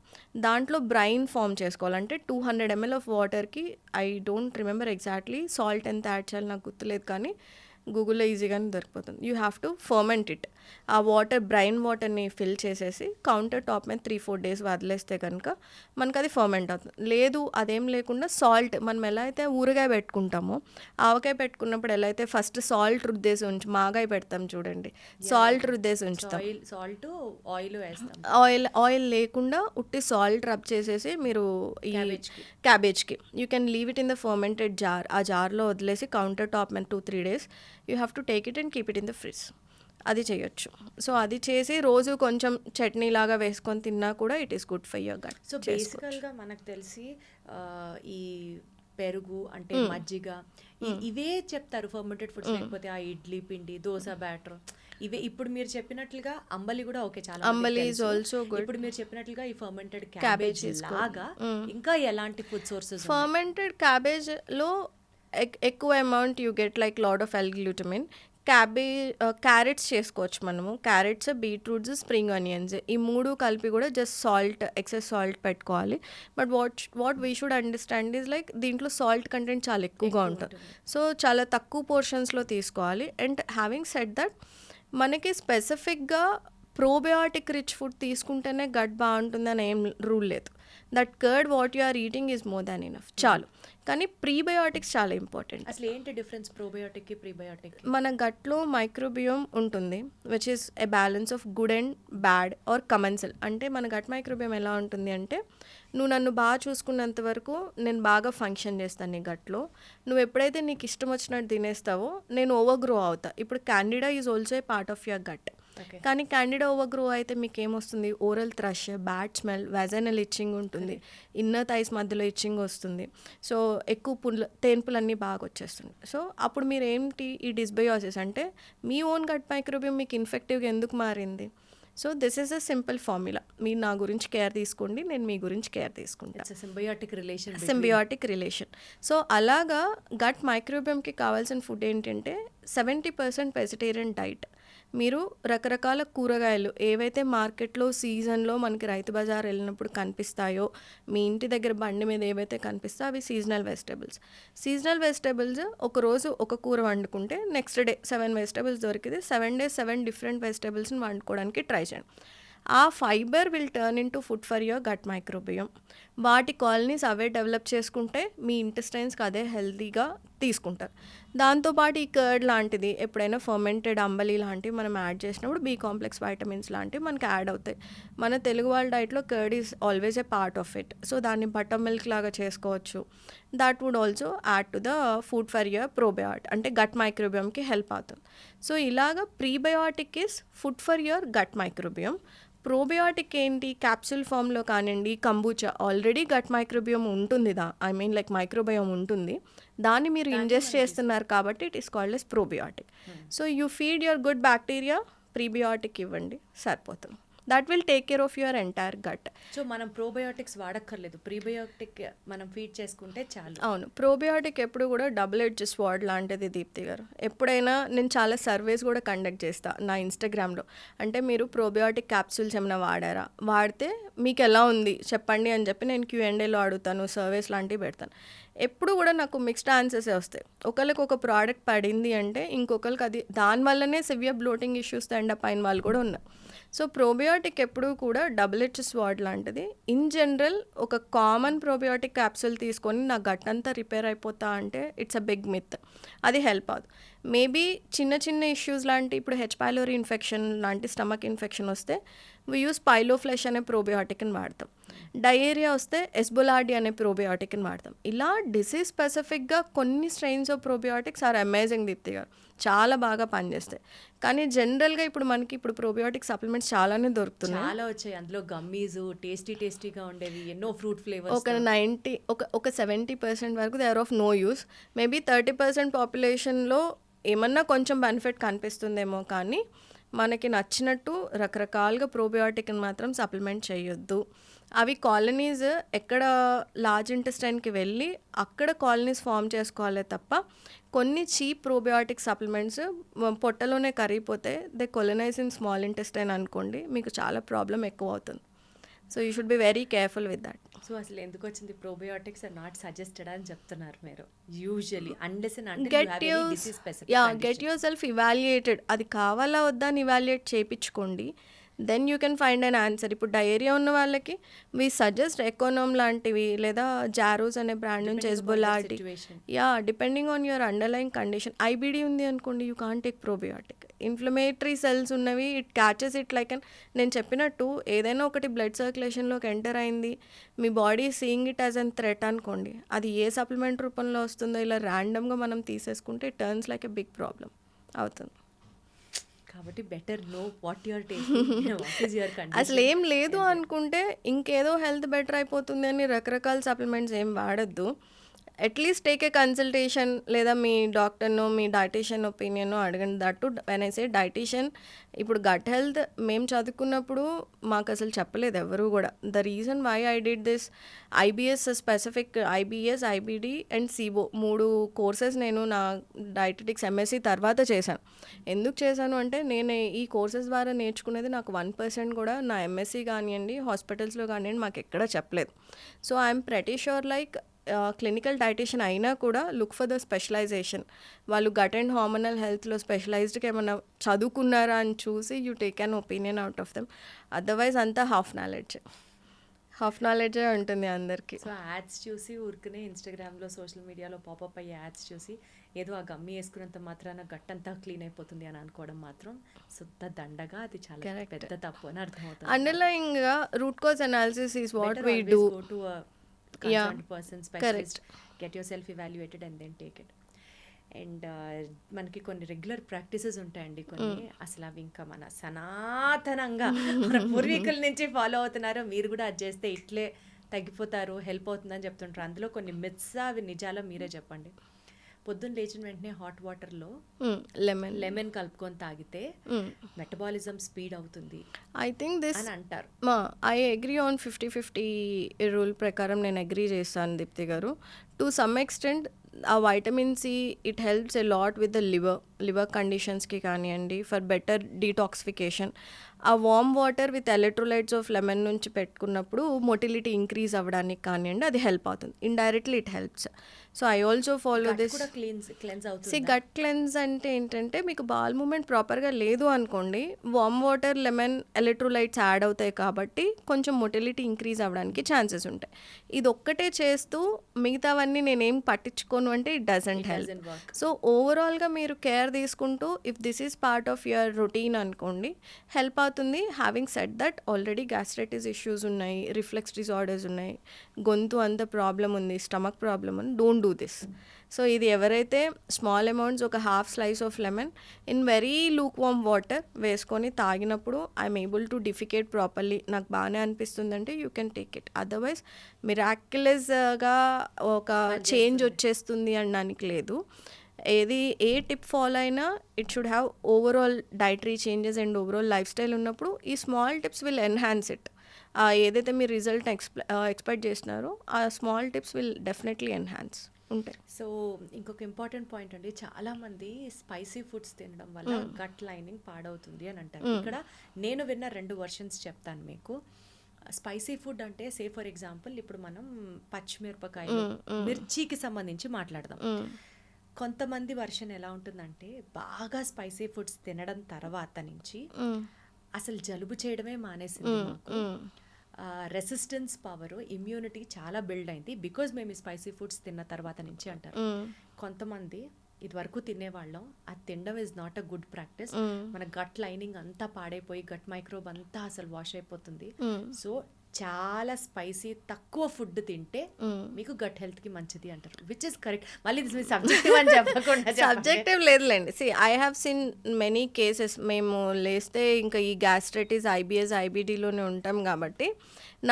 దాంట్లో బ్రైన్ ఫామ్ చేసుకోవాలంటే 200 ml ఆఫ్ వాటర్కి, I don't remember exactly salt ఎంత యాడ్ చేయాలి నాకు గుర్తులేదు, కానీ గూగుల్లో ఈజీగానే దొరికిపోతుంది. You have to ferment it. ఆ బ్రైన్ వాటర్ని ఫిల్ చేసేసి కౌంటర్ టాప్ మీద 3-4 days వదిలేస్తే కనుక మనకు అది ఫర్మెంట్ అవుతుంది. లేదు అదేం లేకుండా సాల్ట్, మనం ఎలా అయితే ఊరగాయ పెట్టుకుంటామో, ఆవకాయ పెట్టుకున్నప్పుడు ఎలా అయితే ఫస్ట్ సాల్ట్ రుద్దేసి మాగాయ పెడతాం చూడండి, సాల్ట్ రుద్దేసి ఉంచుతాం, ఆయిల్ లేకుండా ఉట్టి సాల్ట్ రబ్ చేసేసి మీరు ఈ క్యాబేజ్కి you can leave it in the fermented jar. ఆ జార్లో వదిలేసి కౌంటర్ టాప్ మీద 2-3 days you have to take it and keep it in the fridge. అది చేయొచ్చు. సో అది చేసి రోజు కొంచెం చట్నీ లాగా వేసుకొని తిన్నా కూడా it is good for your gut. So బేసికల్గా మనకు తెలిసి ఈ పెరుగు అంటే మజ్జిగ ఇవే చెప్తారు ఫర్మెంటెడ్ ఫుడ్స్, లేకపోతే ఆ ఇడ్లీ పిండి, దోశ బ్యాటర్, ఇవే. ఇప్పుడు మీరు చెప్పినట్లుగా అంబలి కూడా ఓకే, చాలా అంబలి ఈజ్ ఆల్సో గుడ్. ఇప్పుడు మీరు చెప్పినట్లుగా ఈ ఫర్మెంటెడ్ క్యాబేజ్ లాగా ఇంకా ఎలాంటి ఫుడ్ సోర్సెస్? ఫర్మెంటెడ్ క్యాబేజ్లో ఎక్కువ amount you get like lot of L glutamine. Carrots చేసుకోవచ్చు మనము. క్యారెట్స్, బీట్రూట్స్, స్ప్రింగ్ ఆనియన్స్, ఈ 3 కలిపి కూడా జస్ట్ సాల్ట్, ఎక్సెస్ సాల్ట్ పెట్టుకోవాలి. But what we should understand is like దీంట్లో సాల్ట్ కంటెంట్ చాలా ఎక్కువగా ఉంటుంది. సో చాలా తక్కువ పోర్షన్స్లో తీసుకోవాలి. అండ్ హ్యావింగ్ సెడ్ దట్ మనకి స్పెసిఫిక్గా ప్రోబయాటిక్ రిచ్ ఫుడ్ తీసుకుంటేనే గట్ బాగుంటుందని ఏం రూల్ లేదు. That curd what you are eating is more than enough, చాలు. కానీ ప్రీబయోటిక్స్ చాలా ఇంపార్టెంట్. అసలు ఏంటి డిఫరెన్స్ ప్రోబయోటిక్కి ప్రీబయోటిక్కి? మన గట్లో మైక్రోబియోమ్ ఉంటుంది which is a balance of good and bad are commensal. అంటే మన గట్ మైక్రోబియోమ్ ఎలా ఉంటుంది అంటే, నువ్వు నన్ను బాగా చూసుకున్నంత వరకు నేను బాగా ఫంక్షన్ చేస్తాను నీ గట్లో. నువ్వు ఎప్పుడైతే నీకు ఇష్టం వచ్చినట్టు తినేస్తావో నేను ఓవర్ గ్రో అవుతా. ఇప్పుడు candida is also a part of your gut. కానీ క్యాండిడా ఓవర్ గ్రో అయితే మీకు ఏమొస్తుంది? Oral thrush, bad smell, vaginal itching ఉంటుంది, ఇన్నర్ థైస్ మధ్యలో ఇచ్చింగ్ వస్తుంది. సో ఎక్కువ తేన్పులన్నీ బాగా వచ్చేస్తుంది. సో అప్పుడు మీరు ఏంటి, ఈ డిస్బయోసిస్ అంటే మీ ఓన్ గట్ మైక్రోబియం మీకు ఇన్ఫెక్టివ్గా ఎందుకు మారింది? So this is a simple formula. మీరు నా గురించి కేర్ తీసుకోండి, నేను మీ గురించి కేర్ తీసుకుంటాను. Symbiotic relation. సో అలాగా గట్ మైక్రోబియంకి కావాల్సిన ఫుడ్ ఏంటంటే 70% వెజిటేరియన్ డైట్. మీరు రకరకాల కూరగాయలు ఏవైతే మార్కెట్లో సీజన్లో మనకి రైతు బజార్ వెళ్ళినప్పుడు కనిపిస్తాయో, మీ ఇంటి దగ్గర బండి మీద ఏవైతే కనిపిస్తాయో అవి సీజనల్ వెజిటేబుల్స్ ఒకరోజు ఒక కూర వండుకుంటే నెక్స్ట్ డే 7 వెజిటేబుల్స్ దొరికితే 7 days 7 డిఫరెంట్ వెజిటేబుల్స్ని వండుకోవడానికి ట్రై చేయండి. ఆ fibre will turn into food for your gut microbiome. వాటి కాలనీస్ అవే డెవలప్ చేసుకుంటే మీ ఇంటెస్టైన్స్కి అదే హెల్తీగా తీసుకుంటారు. దాంతోపాటు ఈ కర్డ్ లాంటిది ఎప్పుడైనా ఫర్మెంటెడ్ అంబలి లాంటివి మనం యాడ్ చేసినప్పుడు బి కాంప్లెక్స్ వైటమిన్స్ లాంటివి మనకి యాడ్ అవుతాయి. మన తెలుగు వాళ్ళ డైట్లో curd is always a part of it. So దాన్ని బటర్ మిల్క్ లాగా చేసుకోవచ్చు. That would also add to the food for your probiotic, అంటే గట్ మైక్రోబియంకి హెల్ప్ అవుతుంది. సో ఇలాగా prebiotic is food for your gut microbiome. Probiotic ఏంటి, capsule ఫామ్లో కానివ్వండి, కంబూచా ఆల్రెడీ గట్ మైక్రోబియం ఉంటుంది, లైక్ మైక్రోబయోమ్ ఉంటుంది, దాన్ని మీరు ఇంజెస్ట్ చేస్తున్నారు కాబట్టి it is called as probiotic. So you feed your good bacteria, prebiotic ఇవ్వండి, సరిపోతుంది. That will take care of your entire gut. So మనం ప్రోబయోటిక్స్ వాడక్కర్లేదు, ప్రీబయోటిక్ మనం ఫీడ్ చేసుకుంటే చాలు. అవును, ప్రోబయోటిక్ ఎప్పుడు కూడా డబుల్ ఎడ్జ్ స్వార్డ్ లాంటిది దీప్తి గారు. ఎప్పుడైనా నేను చాలా సర్వేస్ కూడా కండక్ట్ చేస్తాను నా ఇన్స్టాగ్రామ్లో. అంటే మీరు ప్రోబయోటిక్ క్యాప్సూల్స్ ఏమైనా వాడారా, వాడితే మీకు ఎలా ఉంది చెప్పండి అని చెప్పి నేను Q&Aలో అడుగుతాను, సర్వేస్ లాంటివి పెడతాను. ఎప్పుడు కూడా నాకు మిక్స్డ్ ఆన్సర్సే వస్తాయి. ఒకరికి ఒక ప్రోడక్ట్ పడింది అంటే ఇంకొకరికి అది దానివల్లనే సివియర్ బ్లోటింగ్ ఇష్యూస్ ఎండప్ అయిన వాళ్ళు కూడా ఉన్నారు. సో ప్రోబయోటిక్ ఎప్పుడూ కూడా డబుల్ ఎడ్జ్ స్వార్డ్ లాంటిది. ఇన్ జనరల్ ఒక కామన్ ప్రోబయోటిక్ క్యాప్సూల్ తీసుకొని నా గట్ అంతా రిపేర్ అయిపోతా అంటే ఇట్స్ అ బిగ్ మిత్. అది హెల్ప్ అవుతుంది. మేబీ చిన్న చిన్న ఇష్యూస్ లాంటి, ఇప్పుడు H. pylori ఇన్ఫెక్షన్ లాంటి స్టమక్ ఇన్ఫెక్షన్ వస్తే వి యూస్ పైలోఫ్లెష్ అనే ప్రోబయోటిక్ని వాడతాం. డయేరియా వస్తే ఎస్బోలార్డి అనే ప్రోబయోటిక్ని వాడతాం. ఇలా డిసీజ్ స్పెసిఫిక్గా కొన్ని strains of probiotics are amazing Deepti గారు, చాలా బాగా పనిచేస్తాయి. కానీ జనరల్గా ఇప్పుడు ప్రోబయోటిక్ సప్లిమెంట్స్ చాలానే దొరుకుతున్నాయి, చాలా వచ్చాయి. అందులో గమ్మీస్ టేస్టీగా ఉండేవి, ఎన్నో ఫ్రూట్ ఫ్లేవర్స్. ఒక 70% వరకు they are of no use. Maybe 30% పాపులేషన్లో ఏమన్నా కొంచెం బెనిఫిట్ కనిపిస్తుందేమో, కానీ మనకి నచ్చినట్టు రకరకాలుగా ప్రోబయోటిక్ని మాత్రం సప్లిమెంట్ చేయొద్దు. అవి కాలనీస్ ఎక్కడ లార్జ్ ఇంటెస్టైన్కి వెళ్ళి అక్కడ కాలనీస్ ఫామ్ చేసుకోవాలే తప్ప కొన్ని చీప్ ప్రోబయోటిక్ సప్లిమెంట్స్ పొట్టలోనే కరిగిపోతే they colonise in small intestine అనుకోండి, మీకు చాలా ప్రాబ్లం ఎక్కువ అవుతుంది. So you should be very careful with that. సో అసలు ఎందుకు వచ్చింది ప్రోబయోటిక్స్ ఆర్ నాట్ సజెస్టెడ్ అని చెప్తున్నారు మీరు usually, unless and until you have any disease specific. Get yourself evaluated. అది కావాలా వద్దా అని ఇవాల్యుయేట్ చేయించుకోండి, then you can find an answer. ఇప్పుడు డయేరియా ఉన్న వాళ్ళకి వీ సజెస్ట్ ఎకోనోమ్ లాంటివి లేదా జారోస్ అనే బ్రాండ్ నుంచి ఎస్బోలార్డి. Depending on your underline condition. IBD ఉంది అనుకోండి, you can't take probiotic. Inflammatory cells ఉన్నవి ఇట్ క్యాచెస్ ఇట్ లైక్ నేను చెప్పినట్టు ఏదైనా ఒకటి బ్లడ్ సర్క్యులేషన్లోకి ఎంటర్ అయింది, మీ body seeing it as an threat అనుకోండి, అది ఏ సప్లిమెంట్ రూపంలో వస్తుందో ఇలా ర్యాండమ్గా మనం తీసేసుకుంటే it turns like a big problem అవుతుంది. కాబట్టి better know what you're taking, what is your condition. అసలు ఏం లేదు అనుకుంటే ఇంకేదో హెల్త్ బెటర్ అయిపోతుంది అని రకరకాల సప్లిమెంట్స్ ఏం వాడద్దు. అట్లీస్ట్ టేక్ ఏ కన్సల్టేషన్, లేదా మీ డాక్టర్నో మీ డైటీషియన్ ఒపీనియనో అడగండి. That when I say dietitian, ఇప్పుడు గట్ హెల్త్ మేము చదువుకున్నప్పుడు మాకు అసలు చెప్పలేదు ఎవరు కూడా. The reason why I did this IBS specific, IBS, IBD and SIBO 3 courses నేను నా డైటెటిక్స్ MSc తర్వాత చేశాను. ఎందుకు చేశాను అంటే నేను ఈ కోర్సెస్ ద్వారా నేర్చుకునేది నాకు 1% కూడా నా MSc కానివ్వండి హాస్పిటల్స్లో కానివ్వండి మాకు ఎక్కడా చెప్పలేదు. So I'm pretty sure like clinical dietitian అయినా కూడా లుక్ ఫర్ ద స్పెషలైజేషన్. వాళ్ళు గట్ అండ్ హార్మోనల్ హెల్త్లో స్పెషలైజ్డ్గా ఏమైనా చదువుకున్నారా అని చూసి you take an opinion out of them. Otherwise అంతా హాఫ్ నాలెడ్జ్. హాఫ్ నాలెడ్జే ఉంటుంది అందరికీ. సో యాడ్స్ చూసి ఊరికనే ఇన్స్టాగ్రామ్లో సోషల్ మీడియాలో పాపప్ అయ్యే యాడ్స్ చూసి ఏదో ఆ గమ్మి వేసుకున్నంత మాత్రాన గట్టంతా క్లీన్ అయిపోతుంది అని అనుకోవడం మాత్రం శుద్ధ దండగా, అది చాలా పెద్ద తప్పు అని అర్థమవుతుంది. అండర్లయింగ్గా root cause analysis is what we do. Go to a concerned person, specialist, get yourself evaluated and then take it. And మనకి కొన్ని రెగ్యులర్ ప్రాక్టీసెస్ ఉంటాయండి కొన్ని, అసలు అవి ఇంకా మన సనాతనంగా మన పూర్వీకుల నుంచి ఫాలో అవుతున్నారు. మీరు కూడా అది చేస్తే ఇట్లే తగ్గిపోతారు, హెల్ప్ అవుతుందని చెప్తుంటారు. అందులో కొన్ని మిత్స్, అవి నిజాలో మీరే చెప్పండి. పొద్దున్న లేచిన వెంటనే హాట్ వాటర్లో లెమన్ కలుపుకొని తాగితే మెటబాలిజం స్పీడ్ అవుతుంది ఐ థింక్ దిస్ అని అంటారు. ఐ అగ్రీ ఆన్ 50-50 రూల్ ప్రకారం నేను అగ్రీ చేస్తాను దీప్తి గారు. To some extent uh vitamin C it helps a lot with the liver కండిషన్స్కి కానివ్వండి, for better detoxification. Uh warm water with electrolytes of lemon నుంచి పెట్టుకున్నప్పుడు మొటిలిటీ ఇంక్రీజ్ అవ్వడానికి కానివ్వండి, అది హెల్ప్ అవుతుంది. Indirectly it helps. So I also follow this. Gut cleanse అంటే ఏంటంటే, మీకు బాల్ మూమెంట్ ప్రాపర్గా లేదు అనుకోండి, warm water lemon electrolytes add అవుతాయి కాబట్టి కొంచెం మొటిలిటీ ఇంక్రీజ్ అవ్వడానికి ఛాన్సెస్ ఉంటాయి. ఇది ఒక్కటే చేస్తూ మిగతావన్నీ నేనేం పట్టించుకోను అంటే ఇట్ డజంట్ హెల్ప్. సో ఓవరాల్గా మీరు కేర్ తీసుకుంటూ if this is part of your routine అనుకోండి, హెల్ప్ అవుతుంది. Having said that, already gastritis issues ఉన్నాయి, రిఫ్లెక్స్ డిజార్డర్స్ ఉన్నాయి, గొంతు అంత ప్రాబ్లం ఉంది, స్టమక్ ప్రాబ్లం ఉంది, డోంట్ డూ దిస్. సో ఇది ఎవరైతే స్మాల్ అమౌంట్స్, ఒక half slice of lemon in very lukewarm water వేసుకొని తాగినప్పుడు I'm able to defecate properly, నాకు బాగానే అనిపిస్తుందంటే you can take it. Otherwise మిరాక్యులస్గా ఒక చేంజ్ వచ్చేస్తుంది అనడానికి లేదు. ఏ టిప్ ఫాలో అయినా it should have overall dietary changes and overall life style ఉన్నప్పుడు ఈ small tips will enhance it. ఏదైతే మీరు రిజల్ట్ ఎక్స్పెక్ట్ చేసినారో ఆ small tips will definitely enhance ఉంటాయి. సో ఇంకొక ఇంపార్టెంట్ పాయింట్ అండి, చాలా మంది స్పైసీ ఫుడ్స్ తినడం వల్ల గట్ లైనింగ్ పాడవుతుంది అని అంటారు. ఇక్కడ నేను విన్న 2 వర్షన్స్ చెప్తాను మీకు. స్పైసీ ఫుడ్ అంటే సే ఫర్ ఎగ్జాంపుల్ ఇప్పుడు మనం పచ్చిమిరపకాయ, మిర్చికి సంబంధించి మాట్లాడదాం. కొంతమంది వర్షన్ ఎలా ఉంటుందంటే, బాగా స్పైసీ ఫుడ్స్ తినడం తర్వాత నుంచి అసలు జలుబు చేయడమే మానేసింది మాకు, రెసిస్టెన్స్ పవర్, ఇమ్యూనిటీ చాలా బిల్డ్ అయింది బికాజ్ మేము ఈ స్పైసీ ఫుడ్స్ తిన్న తర్వాత నుంచి అంటారు. కొంతమంది ఇది వరకు తినేవాళ్ళం, అది తినడం is not a good practice, మన గట్ లైనింగ్ అంతా పాడైపోయి గట్ మైక్రోబ్ అంతా అసలు వాష్ అయిపోతుంది. సో చాలా స్పైసీ తక్కువ ఫుడ్ తింటే మీకు గట్ హెల్త్ కి మంచిది అంటారు, విచ్ ఇస్ కరెక్ట్. మళ్ళీ సబ్జెక్టివ్ అని చెప్పకుండా సబ్జెక్టివ్ లేదులేండి. I have seen many cases. మేము లేస్తే ఇంకా ఈ గ్యాస్ట్రైటిస్, ఐబిఎస్, ఐబిడిలోనే ఉంటాం కాబట్టి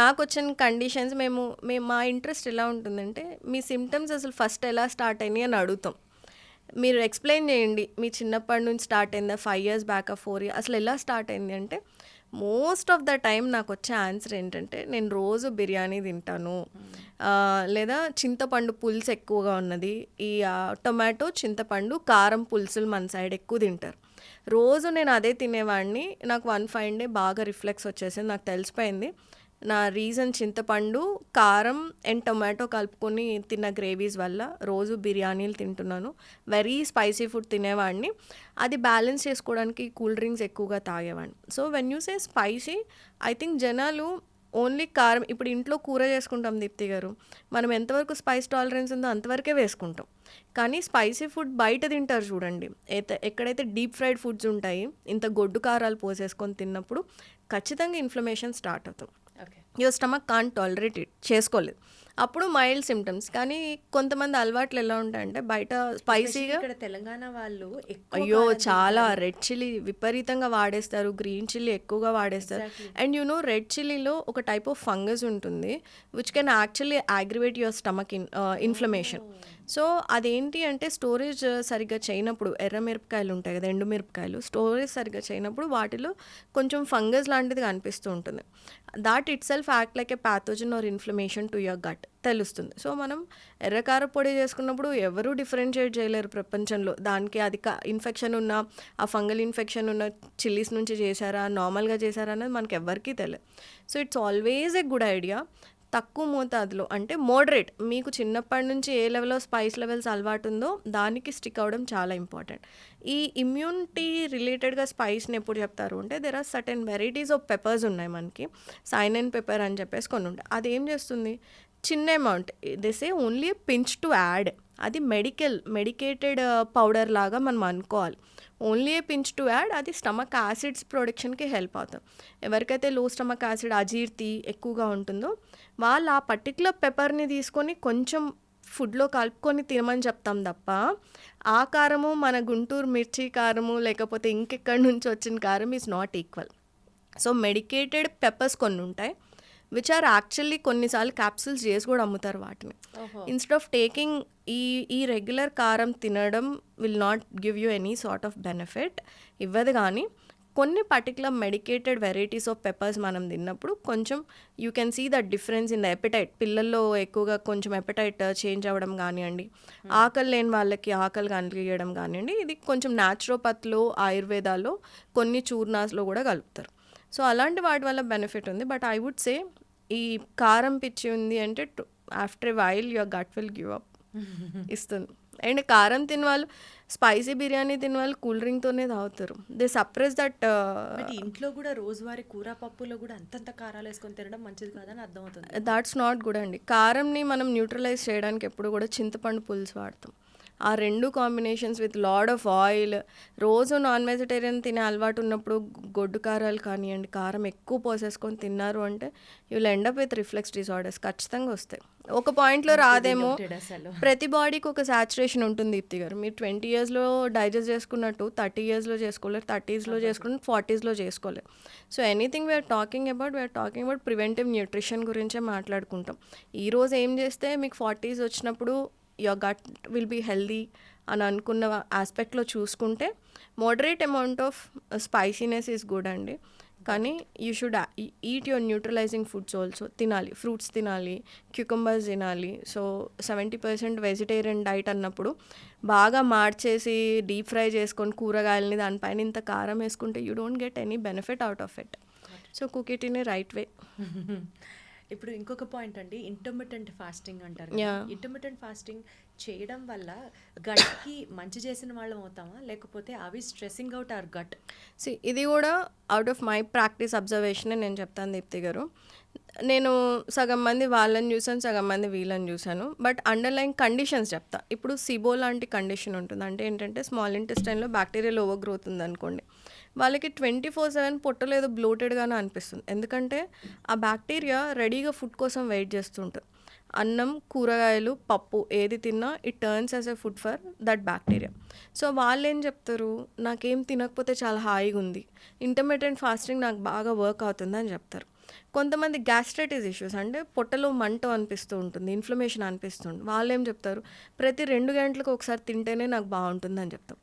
నాకు వచ్చిన కండిషన్స్ మేము మా ఇంట్రెస్ట్ ఎలా ఉంటుందంటే, మీ సిమ్టమ్స్ అసలు ఫస్ట్ ఎలా స్టార్ట్ అయినాయి అని అడుగుతాం. మీరు ఎక్స్ప్లెయిన్ చేయండి, మీ చిన్నప్పటి నుంచి స్టార్ట్ అయిందా, 5 years బ్యాక్, 4 years అసలు ఎలా స్టార్ట్ అయింది అంటే, మోస్ట్ ఆఫ్ ద టైం నాకు వచ్చే ఆన్సర్ ఏంటంటే, నేను రోజు బిర్యానీ తింటాను, లేదా చింతపండు పులుసు ఎక్కువగా ఉన్నది, ఈ టొమాటో, చింతపండు, కారం పులుసులు మన సైడ్ ఎక్కువ తింటారు. రోజు నేను అదే తినేవాడిని. నాకు 1 fine day బాగా రిఫ్లెక్స్ వచ్చేసింది. నాకు తెలిసిపోయింది నా రీజన్ చింతపండు, కారం అండ్ టొమాటో కలుపుకొని తిన్న గ్రేవీస్ వల్ల. రోజు బిర్యానీలు తింటున్నాను, వెరీ స్పైసీ ఫుడ్ తినేవాడిని. అది బ్యాలెన్స్ చేసుకోవడానికి కూల్ డ్రింక్స్ ఎక్కువగా తాగేవాడిని. So when you say spicy, I think జనాలు ఓన్లీ కారం, ఇప్పుడు ఇంట్లో కూర చేసుకుంటాం దీప్తి గారు, మనం ఎంతవరకు స్పైస్ టాలరెన్స్ ఉందో అంతవరకే వేసుకుంటాం. కానీ స్పైసీ ఫుడ్ బయట తింటారు చూడండి, ఎక్కడైతే డీప్ ఫ్రైడ్ ఫుడ్స్ ఉంటాయి, ఇంత గొడ్డు కారాలు పోసేసుకొని తిన్నప్పుడు ఖచ్చితంగా ఇన్ఫ్లమేషన్ స్టార్ట్ అవుతాం. Your stomach can't tolerate it, చేసుకోలేదు. అప్పుడు మైల్డ్ సిమ్టమ్స్. కానీ కొంతమంది అలవాట్లు ఎలా ఉంటాయంటే, బయట స్పైసీగా, తెలంగాణ వాళ్ళు అయ్యో చాలా రెడ్ చిల్లీ విపరీతంగా వాడేస్తారు, గ్రీన్ చిల్లీ ఎక్కువగా వాడేస్తారు. అండ్ యు నో, రెడ్ చిల్లీలో ఒక టైప్ ఆఫ్ ఫంగస్ ఉంటుంది which can actually aggravate your stomach inflammation. So అదేంటి అంటే, స్టోరేజ్ సరిగ్గా చేయనప్పుడు, ఎర్ర మిరపకాయలు ఉంటాయి కదా, ఎండు మిరపకాయలు, స్టోరేజ్ సరిగ్గా చేయనప్పుడు వాటిలో కొంచెం ఫంగస్ లాంటిది కనిపిస్తూ ఉంటుంది. That itself act like a pathogen or inflammation to your gut తెలుస్తుంది. సో మనం ఎర్రకార పొడి చేసుకున్నప్పుడు ఎవరూ డిఫరెన్షియేట్ చేయలేరు ప్రపంచంలో, దానికి అది ఇన్ఫెక్షన్ ఉన్న, ఆ ఫంగల్ ఇన్ఫెక్షన్ ఉన్న చిల్లీస్ నుంచి చేశారా, నార్మల్గా చేశారా అనేది మనకి ఎవ్వరికీ తెలియదు. So it's always a good idea తక్కువ మోతాదులో అంటే మోడరేట్, మీకు చిన్నప్పటి నుంచి ఏ లెవెల్లో స్పైస్ లెవెల్స్ అలవాటు ఉందో దానికి స్టిక్ అవ్వడం చాలా ఇంపార్టెంట్. ఈ ఇమ్యూనిటీ రిలేటెడ్గా స్పైస్ని ఎప్పుడు చెప్తారు అంటే there are certain varieties of peppers ఉన్నాయి మనకి, సైనన్ పెప్పర్ అని చెప్పేసి కొన్ని ఉంటాయి. అది ఏం చేస్తుంది, చిన్న amount this A only pinch to add, అది మెడికేటెడ్ పౌడర్ లాగా మనం అనుకోవాలి. Only A pinch to add, అది స్టమక్ యాసిడ్స్ ప్రొడక్షన్కి హెల్ప్ అవుతుంది. ఎవరికైతే లో స్టమక్ యాసిడ్ అజీర్తి ఎక్కువగా ఉంటుందో వాళ్ళు ఆ పర్టికులర్ పెప్పర్ని తీసుకొని కొంచెం ఫుడ్లో కలుపుకొని తినమని చెప్తాం తప్ప ఆ కారము మన గుంటూరు మిర్చి కారము లేకపోతే ఇంకెక్కడి నుంచి వచ్చిన కారం is not equal. So medicated peppers కొన్ని ఉంటాయి విచ్ ఆర్ యాక్చువల్లీ కొన్నిసార్లు క్యాప్సూల్స్ చేసి కూడా అమ్ముతారు వాటిని. ఇన్స్టెడ్ ఆఫ్ టేకింగ్ ఈ రెగ్యులర్ కారం తినడం will not give you any sort of benefit ఇవ్వదు. కానీ కొన్ని particular medicated varieties of peppers మనం తిన్నప్పుడు కొంచెం you can see the difference in the appetite. పిల్లల్లో ఎక్కువగా కొంచెం ఎపిటైట్ చేంజ్ అవ్వడం కానివ్వండి, ఆకలి లేని వాళ్ళకి ఆకలి కలిగడం కానివ్వండి, ఇది కొంచెం న్యాచురోపతిలో ఆయుర్వేదాలో కొన్ని చూర్నాస్లో కూడా కలుపుతారు. సో అలాంటి వాటి వల్ల బెనిఫిట్ ఉంది. బట్ ఐ వుడ్ సే ఈ కారం పిచ్చి ఉంది అంటే after a while your gut will give up ఇస్తుంది. అండ్ కారం తిన వాళ్ళు, స్పైసీ బిర్యానీ తిన వాళ్ళు కూల్ డ్రింక్తోనే తాగుతారు. They suppress that. బట్ ఇంట్లో కూడా రోజువారీ కూర పప్పులో కూడా అంతంత కారాలు వేసుకొని తినడం మంచిది కాదని అర్థమవుతుంది. దాట్స్ నాట్ గుడ్ అండి. కారంని మనం న్యూట్రలైజ్ చేయడానికి ఎప్పుడు కూడా చింతపండు పులుసు వాడతాం. ఆ రెండు combinations with lot of oil, రోజు నాన్ వెజిటేరియన్ తినే అలవాటు ఉన్నప్పుడు గొడ్డు కారాలు కానివ్వండి, కారం ఎక్కువ పోసేసుకొని తిన్నారు అంటే you will end up with reflex disorders ఖచ్చితంగా వస్తాయి. ఒక పాయింట్లో రాదేమో, ప్రతి బాడీకి ఒక సాచురేషన్ ఉంటుంది దీప్తి గారు. మీరు 20 yearsలో డైజెస్ట్ చేసుకున్నట్టు 30 yearsలో చేసుకోలేరు, 30sలో చేసుకున్నట్టు 40sలో చేసుకోలేరు. So anything we're talking about preventive nutrition గురించే మాట్లాడుకుంటాం. ఈరోజు ఏం చేస్తే మీకు 40s వచ్చినప్పుడు your gut will be healthy అని అనుకున్న ఆస్పెక్ట్లో చూసుకుంటే moderate amount of spiciness is good అండి. కానీ you should eat your neutralising foods also. తినాలి, ఫ్రూట్స్ తినాలి, క్యూకంబర్స్ తినాలి. సో 70% వెజిటేరియన్ డైట్ అన్నప్పుడు బాగా మార్చేసి డీప్ ఫ్రై చేసుకొని కూరగాయలని దానిపైన ఇంత కారం వేసుకుంటే you don't get any benefit out of it. So cook it in a right way. ఇప్పుడు ఇంకొక పాయింట్ అండి, ఇంటర్మిటెంట్ ఫాస్టింగ్ అంటారు. ఇంటర్మిటెంట్ ఫాస్టింగ్ చేయడం వల్ల గట్కి మంచి చేసిన వాళ్ళం అవుతామా, లేకపోతే అవి స్ట్రెస్సింగ్ అవుట్ అవర్ గట్? ఇది కూడా out of my practice observation నేను చెప్తాను దీప్తి గారు. నేను సగం మంది వాళ్ళని చూసాను, సగం మంది వీళ్ళని చూశాను. బట్ అండర్లైన్ కండిషన్స్ చెప్తా. ఇప్పుడు సిబో లాంటి కండిషన్ ఉంటుంది. అంటే ఏంటంటే స్మాల్ ఇంటెస్టైన్లో బ్యాక్టీరియల్ ఓవర్ గ్రోత్ ఉందనుకోండి, వాళ్ళకి 24/7 పొట్టలో ఏదో బ్లోటెడ్గానే అనిపిస్తుంది. ఎందుకంటే ఆ బ్యాక్టీరియా రెడీగా ఫుడ్ కోసం వెయిట్ చేస్తుంటుంది. అన్నం, కూరగాయలు, పప్పు ఏది తిన్నా it turns as a food for that bacteria. So వాళ్ళు ఏం చెప్తారు, నాకేం తినకపోతే చాలా హాయిగా ఉంది, ఇంటర్మిటెంట్ ఫాస్టింగ్ నాకు బాగా వర్క్ అవుతుంది అని చెప్తారు. కొంతమంది గ్యాస్ట్రైటిస్ ఇష్యూస్, అంటే పొట్టలో మంట అనిపిస్తూ ఉంటుంది, ఇన్ఫ్లమేషన్ అనిపిస్తుంది, వాళ్ళు ఏం చెప్తారు, ప్రతి 2 గంటలకు ఒకసారి తింటేనే నాకు బాగుంటుంది అని చెప్తాం.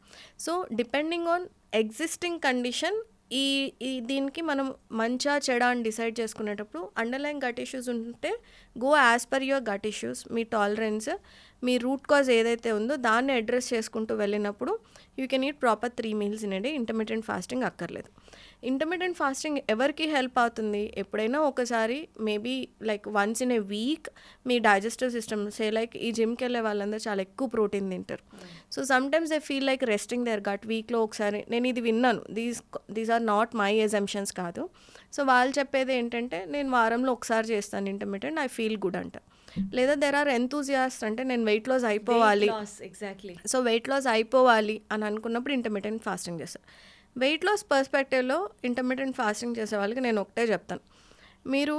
So depending on existing condition ఈ దీనికి మనం మంచా చెడా అని డిసైడ్ చేసుకునేటప్పుడు అండర్లైన్ గట్ ఇష్యూస్ ఉంటే go as per your gut issues, మీ టాలరెన్స్, మీ రూట్ కాజ్ ఏదైతే ఉందో దాన్ని అడ్రస్ చేసుకుంటూ వెళ్ళినప్పుడు you can eat proper 3 meals in a day. Intermittent fasting అక్కర్లేదు. ఇంటర్మిటెంట్ ఫాస్టింగ్ ఎవరికి హెల్ప్ అవుతుంది, ఎప్పుడైనా ఒకసారి maybe like once in a week మీ డైజెస్టివ్ సిస్టమ్ సే లైక్ ఈ జిమ్కి వెళ్ళే వాళ్ళందరూ చాలా ఎక్కువ ప్రోటీన్ తింటారు. So sometimes they feel like resting their gut. వీక్లో ఒకసారి, నేను ఇది విన్నాను, these are not my assumptions కాదు. సో వాళ్ళు చెప్పేది ఏంటంటే నేను వారంలో ఒకసారి చేస్తాను ఇంటర్మిటెంట్, ఐ ఫీల్ గుడ్ అంట. లేదా దెర్ ఆర్ ఎంతూజియాస్ట్, అంటే నేను వెయిట్ లాస్ అయిపోవాలి, ఎగ్జాక్ట్లీ, సో వెయిట్ లాస్ అయిపోవాలి అని అనుకున్నప్పుడు ఇంటర్మిటెంట్ ఫాస్టింగ్ చేస్తాను. వెయిట్ లాస్ పర్స్పెక్టివ్లో ఇంటర్మిటెంట్ ఫాస్టింగ్ చేసే వాళ్ళకి నేను ఒకటే చెప్తాను, మీరు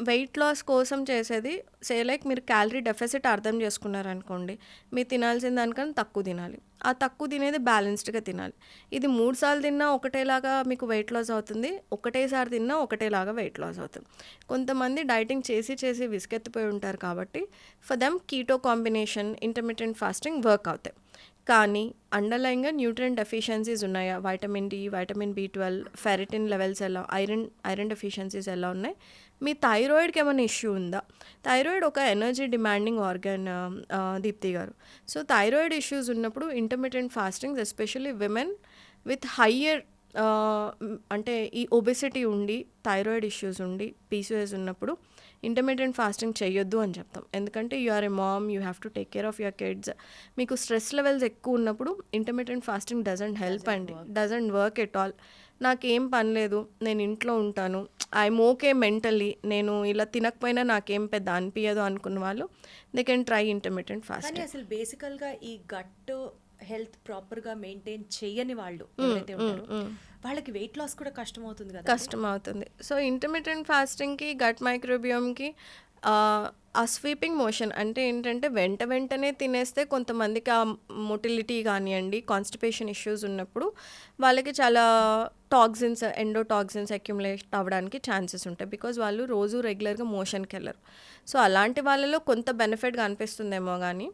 వెయిట్ లాస్ కోసం చేసేది సే లైక్ మీరు క్యాలరీ డెఫిసిట్ అర్థం చేసుకున్నారనుకోండి, మీరు తినాల్సిన దానికన్నా తక్కువ తినాలి. ఆ తక్కువ తినేది బ్యాలెన్స్డ్గా తినాలి. ఇది 3 సార్లు తిన్నా ఒకటేలాగా మీకు వెయిట్ లాస్ అవుతుంది, ఒకటేసారి తిన్నా ఒకటేలాగా వెయిట్ లాస్ అవుతుంది. కొంతమంది డైటింగ్ చేసి విసుకెత్తిపోయి ఉంటారు కాబట్టి for them keto combination, intermittent fasting work అవుతాయి. కానీ అండర్లైన్గా న్యూట్రియంట్ డెఫిషియన్సీస్ ఉన్నాయా, vitamin D, vitamin B12, ferritin levels ఎలా, ఐరన్ డెఫిషియన్సీస్ ఎలా ఉన్నాయి, మీ థైరాయిడ్కి ఏమైనా ఇష్యూ ఉందా? థైరాయిడ్ ఒక ఎనర్జీ డిమాండింగ్ ఆర్గాన్ దీప్తి గారు. సో థైరాయిడ్ ఇష్యూస్ ఉన్నప్పుడు intermittent fastings, especially women with higher అంటే ఈ ఒబెసిటీ ఉండి, థైరాయిడ్ ఇష్యూస్ ఉండి, PCOS ఉన్నప్పుడు ఇంటర్మీడియట్ ఫాస్టింగ్ చేయొద్దు అని చెప్తాం. ఎందుకంటే you are a mom, you have to take care of your kids. మీకు స్ట్రెస్ లెవెల్స్ ఎక్కువ ఉన్నప్పుడు ఇంటర్మీడియట్ ఫాస్టింగ్ డజంట్ హెల్ప్ అండి, డజంట్ వర్క్ ఎట్ ఆల్. నాకేం పని లేదు, నేను ఇంట్లో ఉంటాను, ఐఎమ్ ఓకే మెంటలీ, నేను ఇలా తినకపోయినా నాకేం పెద్ద అనిపించదు అనుకున్న వాళ్ళు దే కెన్ ట్రై ఇంటర్మీడియట్ కానీ ఫాస్టింగ్. అసలు బేసికల్గా ఈ గట్ హెల్త్ ప్రాపర్గా మెయింటైన్ చేయని వాళ్ళు ఎవరైతే ఉంటారో వాళ్ళకి వెయిట్ లాస్ కూడా కష్టం అవుతుంది కదా. కష్టం అవుతుంది. సో ఇంటర్మీడియట్ ఫాస్టింగ్కి గట్ మైక్రోబియోమ్కి ఆ స్వీపింగ్ మోషన్ అంటే ఏంటంటే వెంటనే తినేస్తే కొంతమందికి ఆ మొటిలిటీ కానివ్వండి, కాన్స్టిపేషన్ ఇష్యూస్ ఉన్నప్పుడు వాళ్ళకి చాలా టాక్సిన్స్, ఎండోటాక్సిన్స్ అక్యుములేట్ అవ్వడానికి ఛాన్సెస్ ఉంటాయి. బికాజ్ వాళ్ళు రోజు రెగ్యులర్గా మోషన్కి వెళ్ళరు. సో అలాంటి వాళ్ళలో కొంత బెనిఫిట్గా అనిపిస్తుందేమో కానీ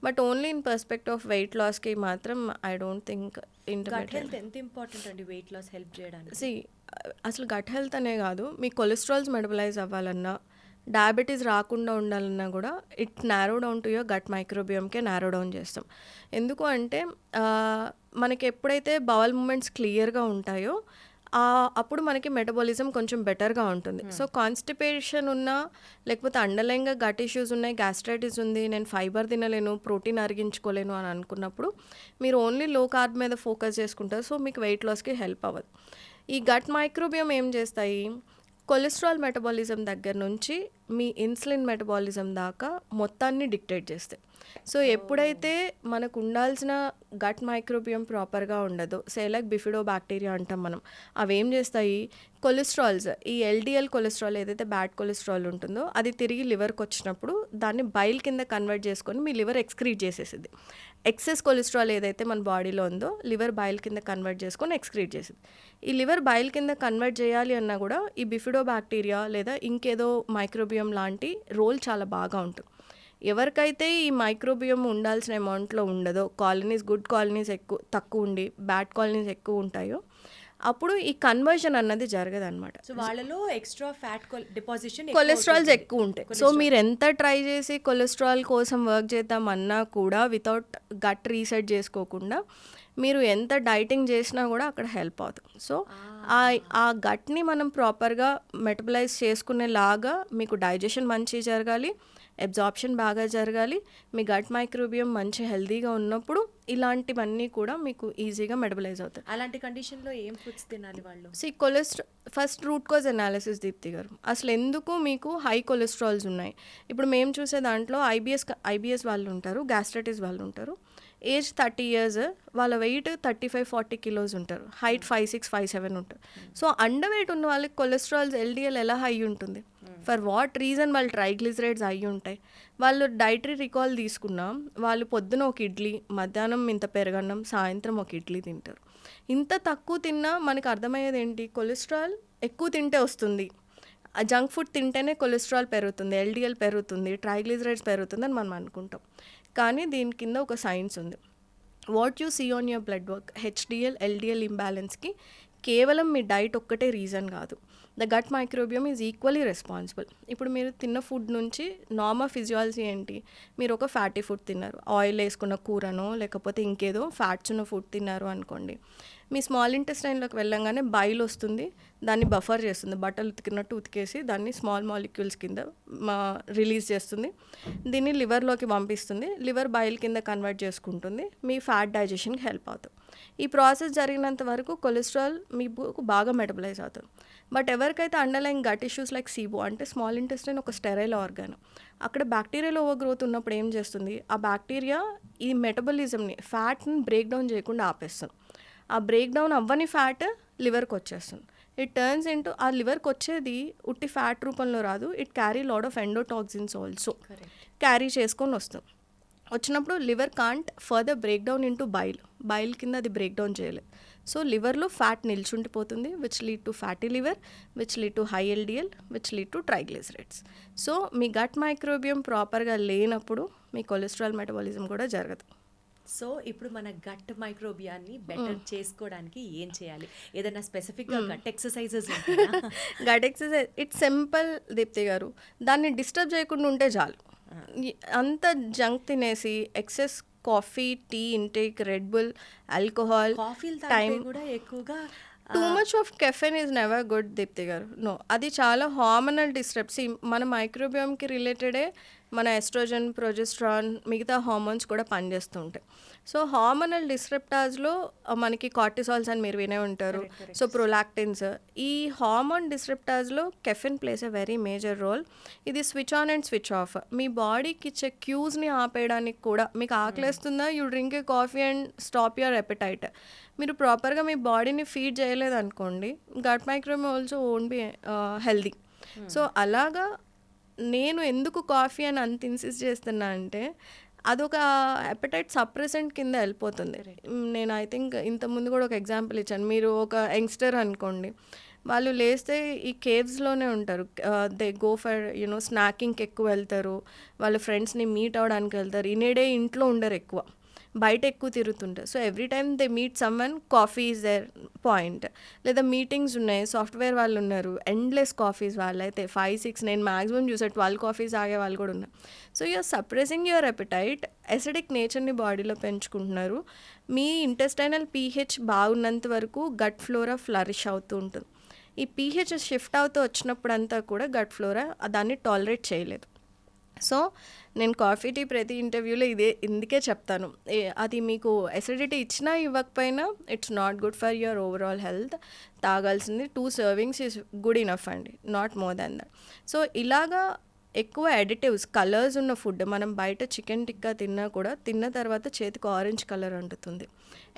but only in perspective of weight లాస్కి మాత్రం I don't think gut intermediate. Health ఎంత ఇంపార్టెంట్ అండి వెయిట్ లాస్ హెల్ప్ చేయడానికి? సి అసలు గట్ హెల్త్ అనే కాదు, మీ కొలెస్ట్రాల్స్ మెటబలైజ్ అవ్వాలన్నా, డయాబెటీస్ రాకుండా ఉండాలన్నా కూడా it narrow down to your gut మైక్రోబియోమ్కే నారో డౌన్ చేస్తాం. ఎందుకు అంటే మనకి ఎప్పుడైతే బవల్ మూమెంట్స్ క్లియర్గా ఉంటాయో అప్పుడు మనకి మెటబాలిజం కొంచెం బెటర్గా ఉంటుంది. సో కాన్స్టిపేషన్ ఉన్నా, లేకపోతే అండర్లైన్గా గట్ ఇష్యూస్ ఉన్నాయి, గ్యాస్ట్రైటిస్ ఉంది, నేను ఫైబర్ తినలేను, ప్రోటీన్ అరిగించుకోలేను అని అనుకున్నప్పుడు మీరు ఓన్లీ లో కార్బ్ మీద ఫోకస్ చేసుకుంటారు. సో మీకు వెయిట్ లాస్కి హెల్ప్ అవ్వదు. ఈ గట్ మైక్రోబియోమ్ ఏం చేస్తాయి, కొలెస్ట్రాల్ మెటబాలిజం దగ్గర నుంచి మీ ఇన్సులిన్ మెటబాలిజం దాకా మొత్తాన్ని డిక్టేట్ చేస్తాయి. సో ఎప్పుడైతే మనకు ఉండాల్సిన గట్ మైక్రోబియోమ్ ప్రాపర్గా ఉండదో, లైక్ బిఫిడో బ్యాక్టీరియా అంటాం మనం, అవేం చేస్తాయి, కొలెస్ట్రాల్స్, ఈ ఎల్డిఎల్ కొలెస్ట్రాల్ ఏదైతే బ్యాడ్ కొలెస్ట్రాల్ ఉంటుందో అది తిరిగి లివర్కి వచ్చినప్పుడు దాన్ని బైల్ కింద కన్వర్ట్ చేసుకొని మీ లివర్ ఎక్స్క్రీట్ చేసేసింది. ఎక్సెస్ కొలెస్ట్రాల్ ఏదైతే మన బాడీలో ఉందో లివర్ బైల్ కింద కన్వర్ట్ చేసుకొని ఎక్స్క్రీట్ చేసింది. ఈ లివర్ బైల్ కింద కన్వర్ట్ చేయాలి అన్నా కూడా ఈ బిఫిడో బ్యాక్టీరియా లేదా ఇంకేదో మైక్రోబియోమ్ లాంటి రోల్ చాలా బాగా ఉంటుంది. ఎవరికైతే ఈ మైక్రోబియోమ్ ఉండాల్సిన అమౌంట్లో ఉండదో, కాలనీస్, గుడ్ కాలనీస్ తక్కువ ఉండి బ్యాడ్ కాలనీస్ ఎక్కువ ఉంటాయో అప్పుడు ఈ కన్వర్షన్ అన్నది జరగదు అనమాట. సో వాళ్ళలో ఎక్స్ట్రా ఫ్యాట్ డిపాజిషన్, కొలెస్ట్రాల్స్ ఎక్కువ ఉంటాయి. సో మీరు ఎంత ట్రై చేసి కొలెస్ట్రాల్ కోసం వర్క్ చేద్దామన్నా కూడా వితౌట్ గట్ రీసెట్ చేసుకోకుండా మీరు ఎంత డైటింగ్ చేసినా కూడా అక్కడ హెల్ప్ అవుతుంది. సో ఆ గట్ని మనం ప్రాపర్గా మెటబలైజ్ చేసుకునేలాగా మీకు డైజెషన్ మంచి జరగాలి, అబ్జార్ప్షన్ బాగా జరగాలి, మీ గట్ మైక్రోబియం మంచి హెల్తీగా ఉన్నప్పుడు ఇలాంటివన్నీ కూడా మీకు ఈజీగా మెటబలైజ్ అవుతాయి. అలాంటి కండిషన్లో ఏం ఫుడ్స్ తినాలి వాళ్ళు? First root cause analysis Deepti గారు, అసలు ఎందుకు మీకు హై కొలెస్ట్రాల్స్ ఉన్నాయి. ఇప్పుడు మేము చూసే దాంట్లో ఐబిఎస్ వాళ్ళు ఉంటారు, గ్యాస్ట్రైటిస్ వాళ్ళు ఉంటారు, ఏజ్ 30 years, వాళ్ళ వెయిట్ 35-40 kilos ఉంటారు, హైట్ 5'6", 5'7" ఉంటారు. సో అండర్ వెయిట్ ఉన్న వాళ్ళకి కొలెస్ట్రాల్స్ ఎల్డిఎల్ ఎలా హై ఉంటుంది, ఫర్ వాట్ రీజన్, వాళ్ళు ట్రైగ్లిజరైడ్స్ అయ్యి ఉంటాయి. వాళ్ళు డైటరీ రికాల్ తీసుకున్నా వాళ్ళు పొద్దున ఒక ఇడ్లీ, మధ్యాహ్నం ఇంత పెరగన్నం, సాయంత్రం ఒక ఇడ్లీ తింటారు. ఇంత తక్కువ తిన్నా మనకు అర్థమయ్యేది ఏంటి, కొలెస్ట్రాల్ ఎక్కువ తింటే వస్తుంది, జంక్ ఫుడ్ తింటేనే కొలెస్ట్రాల్ పెరుగుతుంది, ఎల్డిఎల్ పెరుగుతుంది, ట్రైగ్లిజరైడ్స్ పెరుగుతుంది అని మనం అనుకుంటాం. కానీ దీని కింద ఒక సైన్స్ ఉంది. What you see on your blood work, HDL LDL ఇంబ్యాలెన్స్కి కేవలం మీ డైట్ ఒక్కటే రీజన్ కాదు, the gut microbiome is equally responsible. ఇప్పుడు మీరు తిన్న ఫుడ్ నుంచి నార్మల్ ఫిజియాలజీ ఏంటి, మీరు ఒక ఫ్యాటీ ఫుడ్ తిన్నారు, ఆయిల్ వేసుకున్న కూరనో లేకపోతే ఇంకేదో ఫ్యాట్స్ ఉన్న ఫుడ్ తిన్నారు అనుకోండి, మీ స్మాల్ ఇంటెస్టైన్లోకి వెళ్ళంగానే బైల్ వస్తుంది, దాన్ని బఫర్ చేస్తుంది, బట్టలు ఉతికినట్టు ఉతికేసి దాన్ని స్మాల్ మాలిక్యూల్స్ కింద రిలీజ్ చేస్తుంది, దీన్ని లివర్లోకి పంపిస్తుంది, లివర్ బైల్ కింద కన్వర్ట్ చేసుకుంటుంది, మీ ఫ్యాట్ డైజెషన్కి హెల్ప్ అవుతుంది. ఈ ప్రాసెస్ జరిగినంత వరకు కొలెస్ట్రాల్ మీకు బాగా మెటబలైజ్ అవుతుంది. బట్ ఎవరికైతే underline gut issues like SIBO, అంటే స్మాల్ ఇంటెస్టైన్ ఒక స్టెరైల్ ఆర్గాన్, అక్కడ బ్యాక్టీరియల్ ఓవర్ గ్రోత్ ఉన్నప్పుడు ఏం చేస్తుంది, ఆ బ్యాక్టీరియా ఈ మెటబలిజంని, ఫ్యాట్ని బ్రేక్ డౌన్ చేయకుండా ఆపేస్తుంది. ఆ బ్రేక్ డౌన్ అవ్వని ఫ్యాట్ లివర్కి వచ్చేస్తుంది. ఇట్ టర్న్స్ ఇంటూ, ఆ లివర్కి వచ్చేది ఉట్టి ఫ్యాట్ రూపంలో రాదు, it carry load of endotoxins also carry చేసుకొని వస్తుంది. వచ్చినప్పుడు liver can't further break down into bile కింద అది బ్రేక్ డౌన్ చేయలేదు. సో లివర్లో ఫ్యాట్ నిల్చుండిపోతుంది, which lead to fatty liver, which lead to high LDL, which lead to triglycerides. So మీ gut microbiome ప్రాపర్గా లేనప్పుడు మీ కొలెస్ట్రాల్ మెటబాలిజం కూడా జరగదు. సో ఇప్పుడు మన గట్ మైక్రోబియాన్ని బెటర్ చేసుకోవడానికి ఏం చేయాలి? ఏదైనా స్పెసిఫిక్గా gut exercises? Gut exercise it's simple Deepti garu, దాన్ని డిస్టర్బ్ చేయకుండా ఉంటే చాలు. అంత జంక్ తినేసి excess coffee, tea intake, red bull, alcohol, కాఫీలు తాగితే కూడా ఎక్కువగా too much of caffeine is never good Deepti garu. No, అది చాలా హార్మోనల్ డిస్టర్బ్స్. మన మైక్రోబియోమ్కి రిలేటెడే మన ఎస్ట్రోజన్, ప్రొజెస్ట్రాన్, మిగతా హార్మోన్స్ కూడా పనిచేస్తూ ఉంటాయి. సో హార్మోనల్ డిస్ట్రప్టార్స్లో మనకి కార్టిసాల్స్ అని మీరు వినే ఉంటారు. సో ప్రొలాక్టిన్స్, ఈ హార్మోన్ డిస్ట్రప్టార్స్లో caffeine plays a very major role. ఇది switch on and switch off. మీ బాడీకి ఇచ్చే క్యూస్ని ఆపేయడానికి కూడా, మీకు ఆకలేస్తుందా, you drink a coffee and stop your appetite. మీరు ప్రాపర్గా మీ బాడీని ఫీడ్ చేయలేదు అనుకోండి, gut microbiome also won't be healthy. So అలాగా నేను ఎందుకు కాఫీ అని అంత ఇన్సిస్ట్ చేస్తున్నా అంటే, అదొక అపెటైట్ సప్రెసెంట్ కింద వెళ్ళిపోతుంది. నేను ఐ థింక్ ఇంతకుముందు కూడా ఒక ఎగ్జాంపుల్ ఇచ్చాను. మీరు ఒక యంగ్స్టర్ అనుకోండి, వాళ్ళు లేస్తే ఈ కేవ్స్లోనే ఉంటారు. దే గో ఫర్ స్నాకింగ్కి ఎక్కువ వెళ్తారు, వాళ్ళ ఫ్రెండ్స్ని మీట్ అవ్వడానికి వెళ్తారు. ఇన్నే ఇంట్లో ఉండరు, ఎక్కువ బయట ఎక్కువ తిరుగుతుంటారు. So every time they meet someone, coffee is their point. లేదా మీటింగ్స్ ఉన్నాయి, సాఫ్ట్వేర్ వాళ్ళు ఉన్నారు, ఎండ్లెస్ కాఫీస్. వాళ్ళైతే 5-6, నేను మ్యాక్సిమం చూసా 12 కాఫీస్ ఆగే వాళ్ళు కూడా ఉన్నారు. So you are suppressing your appetite, acidic నేచర్ని బాడీలో పెంచుకుంటున్నారు. మీ ఇంటెస్టైనల్ పీహెచ్ బాగున్నంత వరకు గట్ ఫ్లోరా ఫ్లరిష్ అవుతూ ఉంటుంది. ఈ పీహెచ్ షిఫ్ట్ అవుతూ వచ్చినప్పుడంతా కూడా గట్ ఫ్లోరా దాన్ని టాలరేట్ చేయలేదు. సో నేను కాఫీ టీ ప్రతి ఇంటర్వ్యూలో ఇందుకే చెప్తాను, అది మీకు ఎసిడిటీ ఇచ్చినా ఇవ్వకపోయినా it's not good for your overall health. తాగాల్సింది 2 servings ఈజ్ గుడ్ ఇనఫ్ అండి, not more than that. So ఇలాగా ఎక్కువ అడిటివ్స్, కలర్స్ ఉన్న ఫుడ్, మనం బయట చికెన్ టిక్కా తిన్నా కూడా తిన్న తర్వాత చేతికి ఆరెంజ్ కలర్ అంటుతుంది.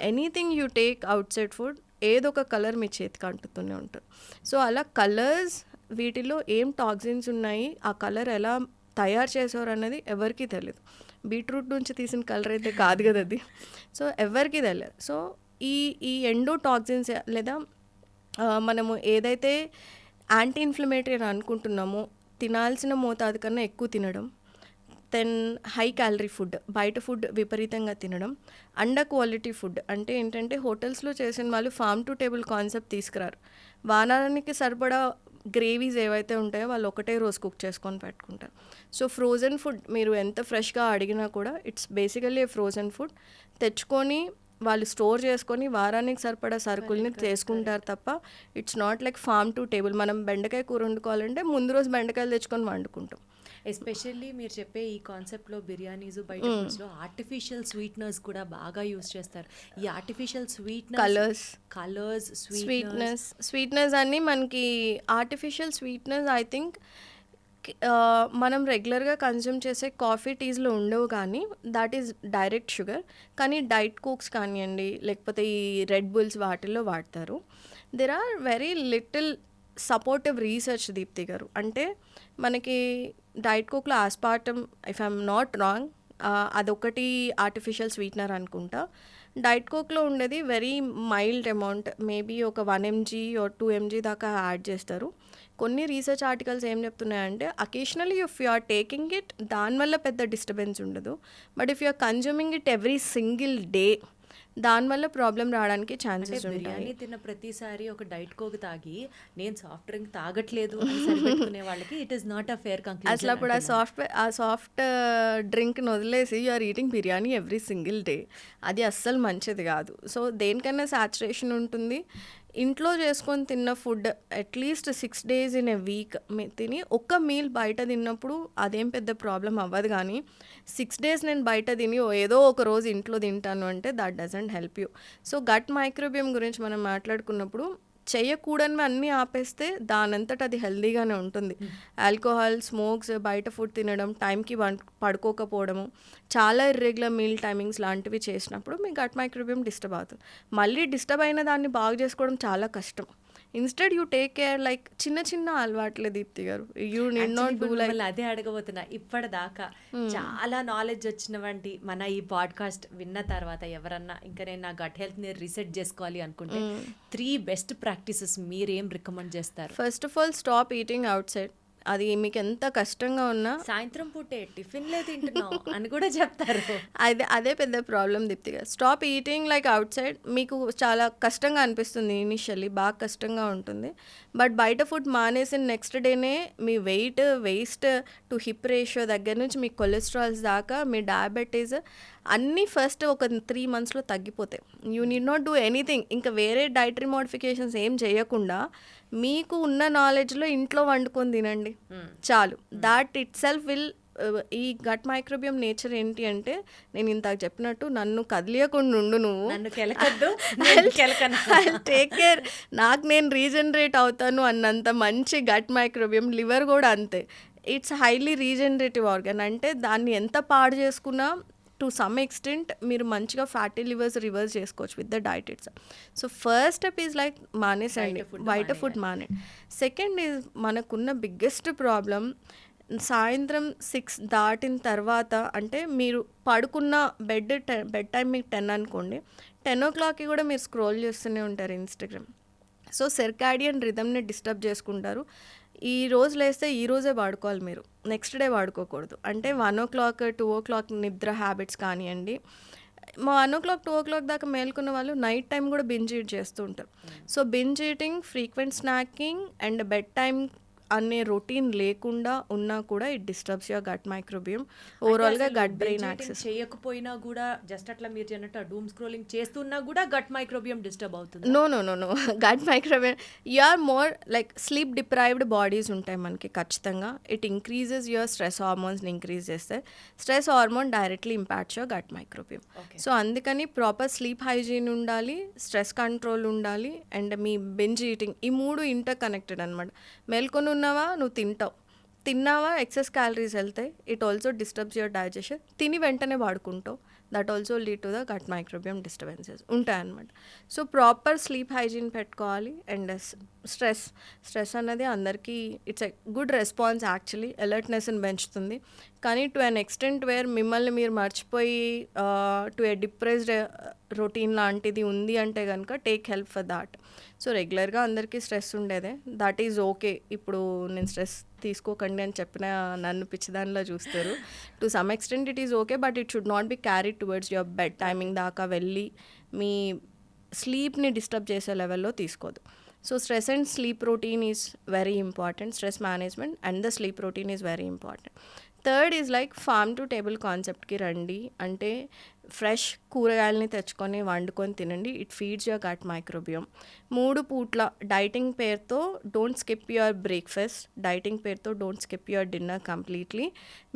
Anything you take outside food, ఏదో ఒక కలర్ మీ చేతికి అంటుతూనే ఉంటుంది. సో అలా కలర్స్, వీటిలో ఏం టాక్సిన్స్ ఉన్నాయి, ఆ కలర్ ఎలా తయారు చేసేవారు అన్నది ఎవరికీ తెలియదు. బీట్రూట్ నుంచి తీసిన కలర్ అయితే కాదు కదా అది. సో ఎవరికీ తెలియదు. సో ఈ ఎండోటాక్సిన్స్, లేదా మనము ఏదైతే యాంటీ ఇన్ఫ్లమేటరీ అని అనుకుంటున్నామో, తినాల్సిన మోతాదు కన్నా ఎక్కువ తినడం, దెన్ హై క్యాలరీ ఫుడ్, బయట ఫుడ్ విపరీతంగా తినడం, అండర్ క్వాలిటీ ఫుడ్. అంటే ఏంటంటే హోటల్స్లో చేసిన వాళ్ళు ఫార్మ్ టు టేబుల్ కాన్సెప్ట్ తీసుకురారు. వారానికి సరిపడా గ్రేవీస్ ఏవైతే ఉంటాయో వాళ్ళు ఒకటే రోజు కుక్ చేసుకొని పెట్టుకుంటారు. సో ఫ్రోజన్ ఫుడ్ మీరు ఎంత ఫ్రెష్గా అడిగినా కూడా ఇట్స్ బేసికల్లీ ఫ్రోజన్ ఫుడ్. తెచ్చుకొని వాళ్ళు స్టోర్ చేసుకొని వారానికి సరిపడా సరుకుల్ని చేసుకుంటారు తప్ప it's not like farm to table. మనం బెండకాయ కూర వండుకోవాలంటే ముందు రోజు బెండకాయలు తెచ్చుకొని వండుకుంటాం. ఎస్పెషల్లీ మీరు చెప్పే ఈ కాన్సెప్ట్లో బిర్యానీస్, బయట ఫుడ్స్లో ఆర్టిఫిషియల్ స్వీట్నర్స్ కూడా బాగా యూస్ చేస్తారు. ఈ ఆర్టిఫిషియల్ కలర్స్, స్వీట్నెస్ అన్నీ మనకి ఆర్టిఫిషియల్ స్వీట్నెస్ ఐ థింక్ మనం రెగ్యులర్గా కన్జ్యూమ్ చేసే కాఫీ టీస్లో ఉండవు, కానీ దాట్ ఈజ్ డైరెక్ట్ షుగర్. కానీ డైట్ కోక్స్ కానివ్వండి, లేకపోతే ఈ రెడ్ బుల్స్, వాటిల్లో వాడతారు. There are very little supportive research Deepti గారు. అంటే మనకి డైట్ కోక్లో aspartame, if I'm not wrong, అదొకటి ఆర్టిఫిషియల్ స్వీట్నర్ అనుకుంటా. డైట్ కోక్లో ఉండేది వెరీ మైల్డ్ అమౌంట్, మేబీ ఒక 1 mg or 2 mg దాకా యాడ్ చేస్తారు. కొన్ని రీసెర్చ్ ఆర్టికల్స్ ఏం చెప్తున్నాయంటే, occasionally if you are taking it, దానివల్ల పెద్ద డిస్టర్బెన్స్ ఉండదు. But if you are consuming it every single day, దానివల్ల ప్రాబ్లం రావడానికి ఛాన్సెస్ ఉంటాయి. బిర్యానీ తిన్న ప్రతిసారి ఒక డైట్ కోక్ తాగి నేను సాఫ్ట్ డ్రింక్ తాగట్లేదు అని సరిపెట్టుకునే వాళ్ళకి it is not a fair conclusion. అసలు అప్పుడు ఆ సాఫ్ట్ డ్రింక్ని వదిలేసి you are eating biryani every single day, అది అస్సలు మంచిది కాదు. సో దేనికన్నా సాచురేషన్ ఉంటుంది. ఇంట్లో చేసుకొని తిన్న food at least 6 days in a week తిని, ఒక్క మీల్ బయట తిన్నప్పుడు అదేం పెద్ద ప్రాబ్లం అవ్వదు. కానీ 6 days నేను బయట తిని ఏదో ఒక రోజు ఇంట్లో తింటాను అంటే that doesn't help you. So gut microbiome గురించి మనం మాట్లాడుకున్నప్పుడు, చేయకూడనివి అన్నీ ఆపేస్తే దానంతట అది హెల్దీగానే ఉంటుంది. ఆల్కహాల్, స్మోక్స్, బయట ఫుడ్ తినడం, టైంకి పడుకోకపోవడము, చాలా ఇర్రెగ్యులర్ మీల్ టైమింగ్స్ లాంటివి చేసినప్పుడు మీ గట్ మైక్రోబియం డిస్టర్బ్ అవుతుంది. మళ్ళీ డిస్టర్బ్ అయిన దాన్ని బాగు చేసుకోవడం చాలా కష్టం. Instead you take care, like చిన్న చిన్న అలవాట్లే దీప్తి గారు. You need not do like. అదే అడగబోతున్నా. ఇప్పటిదాకా చాలా నాలెడ్జ్ వచ్చినవంటి మన ఈ పాడ్కాస్ట్ విన్న తర్వాత ఎవరన్నా ఇంకా నేను నా గట్ హెల్త్ని రీసెట్ చేసుకోవాలి అనుకుంటే 3 best practices మీరేం రికమెండ్ చేస్తారు? First of all, stop eating out side. అది మీకు ఎంత కష్టంగా ఉన్నా, సాయంత్రం పూటే టిఫిన్లే తింటున్నాం అని కూడా చెప్తారు. అదే పెద్ద ప్రాబ్లం దీప్తిగా. Stop eating like outside. మీకు చాలా కష్టంగా అనిపిస్తుంది ఇనిషియల్లీ, బాగా కష్టంగా ఉంటుంది. బట్ బయట ఫుడ్ మానేసిన నెక్స్ట్ డేనే మీ వేస్ట్ టు హిప్ రేషియో దగ్గర నుంచి మీ కొలెస్ట్రాల్స్ దాకా, మీ డయాబెటీస్ అన్నీ ఫస్ట్ ఒక 3 మంత్స్లో తగ్గిపోతాయి. You need not do anything. ఇంకా వేరే డైటరీ మోడిఫికేషన్స్ ఏం చేయకుండా మీకు ఉన్న నాలెడ్జ్లో ఇంట్లో వండుకొని తినండి చాలు. దాట్ ఇట్ సెల్ఫ్ విల్ ఈ గట్ మైక్రోబియం నేచర్ ఏంటి అంటే నేను ఇంతకు చెప్పినట్టు నన్ను కదిలియకుండా ఉండు నువ్వు, నన్ను కెలకద్దు, నేను కెలకను. టేక్ కేర్, నాకు నేను రీజనరేట్ అవుతాను అన్నంత మంచి గట్ మైక్రోబియం. లివర్ కూడా అంతే, ఇట్స్ హైలీ రీజనరేటివ్ ఆర్గన్. అంటే దాన్ని ఎంత పాడు చేసుకున్నా టు సమ్ ఎక్స్టెంట్ మీరు మంచిగా ఫ్యాటీ లివర్స్ రివర్స్ చేసుకోవచ్చు with the diet its. So first step is like మానేసండి, బయట ఫుడ్ మానే. సెకండ్ ఈజ్ మనకున్న బిగ్గెస్ట్ ప్రాబ్లం సాయంత్రం 6 దాటిన తర్వాత, అంటే మీరు పడుకున్న బెడ్ టైం మీకు 10 అనుకోండి, 10 o'clockకి కూడా మీరు స్క్రోల్ చేస్తూనే ఉంటారు ఇన్స్టాగ్రామ్. సో సెర్కాడియన్ రిథమ్ని డిస్టర్బ్ చేసుకుంటారు. ఈ రోజు లేస్తే ఈ రోజే వాడుకోవాలి మీరు, నెక్స్ట్ డే వాడుకోకూడదు. అంటే 1 o'clock 2 o'clock నిద్ర హ్యాబిట్స్ కానివ్వండి. 1 o'clock 2 o'clock దాకా మేల్కొన్న వాళ్ళు నైట్ టైం కూడా బింజ్ ఈట్ చేస్తూ ఉంటారు. So binge eating, frequent snacking and bed time అనే రొటీన్ లేకుండా ఉన్నా కూడా it disturbs your gut microbiome. ఓవరాల్గా గట్ బ్రెయిన్ యాక్సెస్ చేయకపోయినా కూడా జస్ట్ అట్లా మీరు చెప్పినట్టు డూమ్ స్క్రోలింగ్ చేస్తున్నా కూడా గట్ మైక్రోబియం డిస్టర్బ్ అవుతుంది. No gut microbiome, you are more like sleep deprived bodies ఉంటాయి మనకి ఖచ్చితంగా. ఇట్ ఇంక్రీజెస్ యువర్ స్ట్రెస్ హార్మోన్స్ని ఇంక్రీజ్ చేస్తే stress hormone directly impacts your gut microbiome. So అందుకని ప్రాపర్ స్లీప్ హైజీన్ ఉండాలి, స్ట్రెస్ కంట్రోల్ ఉండాలి, and మీ బింజ్ ఈటింగ్, ఈ 3 ఇంటర్ కనెక్టెడ్ అనమాట. మేల్కొని ఉన్నావా నువ్వు తిన్నావా ఎక్సెస్ క్యాలరీస్ వెళ్తాయి, it also disturbs your digestion. తిని వెంటనే వాడుకుంటావు, that also lead to the gut microbiome disturbances ఉంటాయన్నమాట. సో ప్రాపర్ స్లీప్ హైజీన్ పెట్టుకోవాలి. అండ్ స్ట్రెస్ అన్నది అందరికీ it's a good response actually, అలర్ట్నెస్ని పెంచుతుంది. కానీ టు అన్ ఎక్స్టెంట్ వేర్ మిమ్మల్ని మీరు మర్చిపోయి టు ఏ డిప్రెస్డ్ రొటీన్ లాంటిది ఉంది అంటే కనుక take help for that. So రెగ్యులర్గా అందరికీ స్ట్రెస్ ఉండేదే, దట్ ఈజ్ ఓకే. ఇప్పుడు నేను స్ట్రెస్ తీసుకోకండి అని చెప్పిన నన్ను పిచ్చిదానిలో చూస్తారు. To some extent it is okay, but it should not be carried towards your bed timing దాకా వెళ్ళి మీ స్లీప్ని డిస్టర్బ్ చేసే లెవెల్లో తీసుకోదు. So stress and sleep routine is very important. Stress management and the sleep routine is very important. Third is like farm to table కాన్సెప్ట్కి రండి. అంటే ఫ్రెష్ కూరగాయలని తెచ్చుకొని వండుకొని తినండి. It feeds your gut microbiome. 3 పూట్ల డైటింగ్ పేరుతో don't skip your breakfast, dieting పేరుతో don't skip your dinner completely.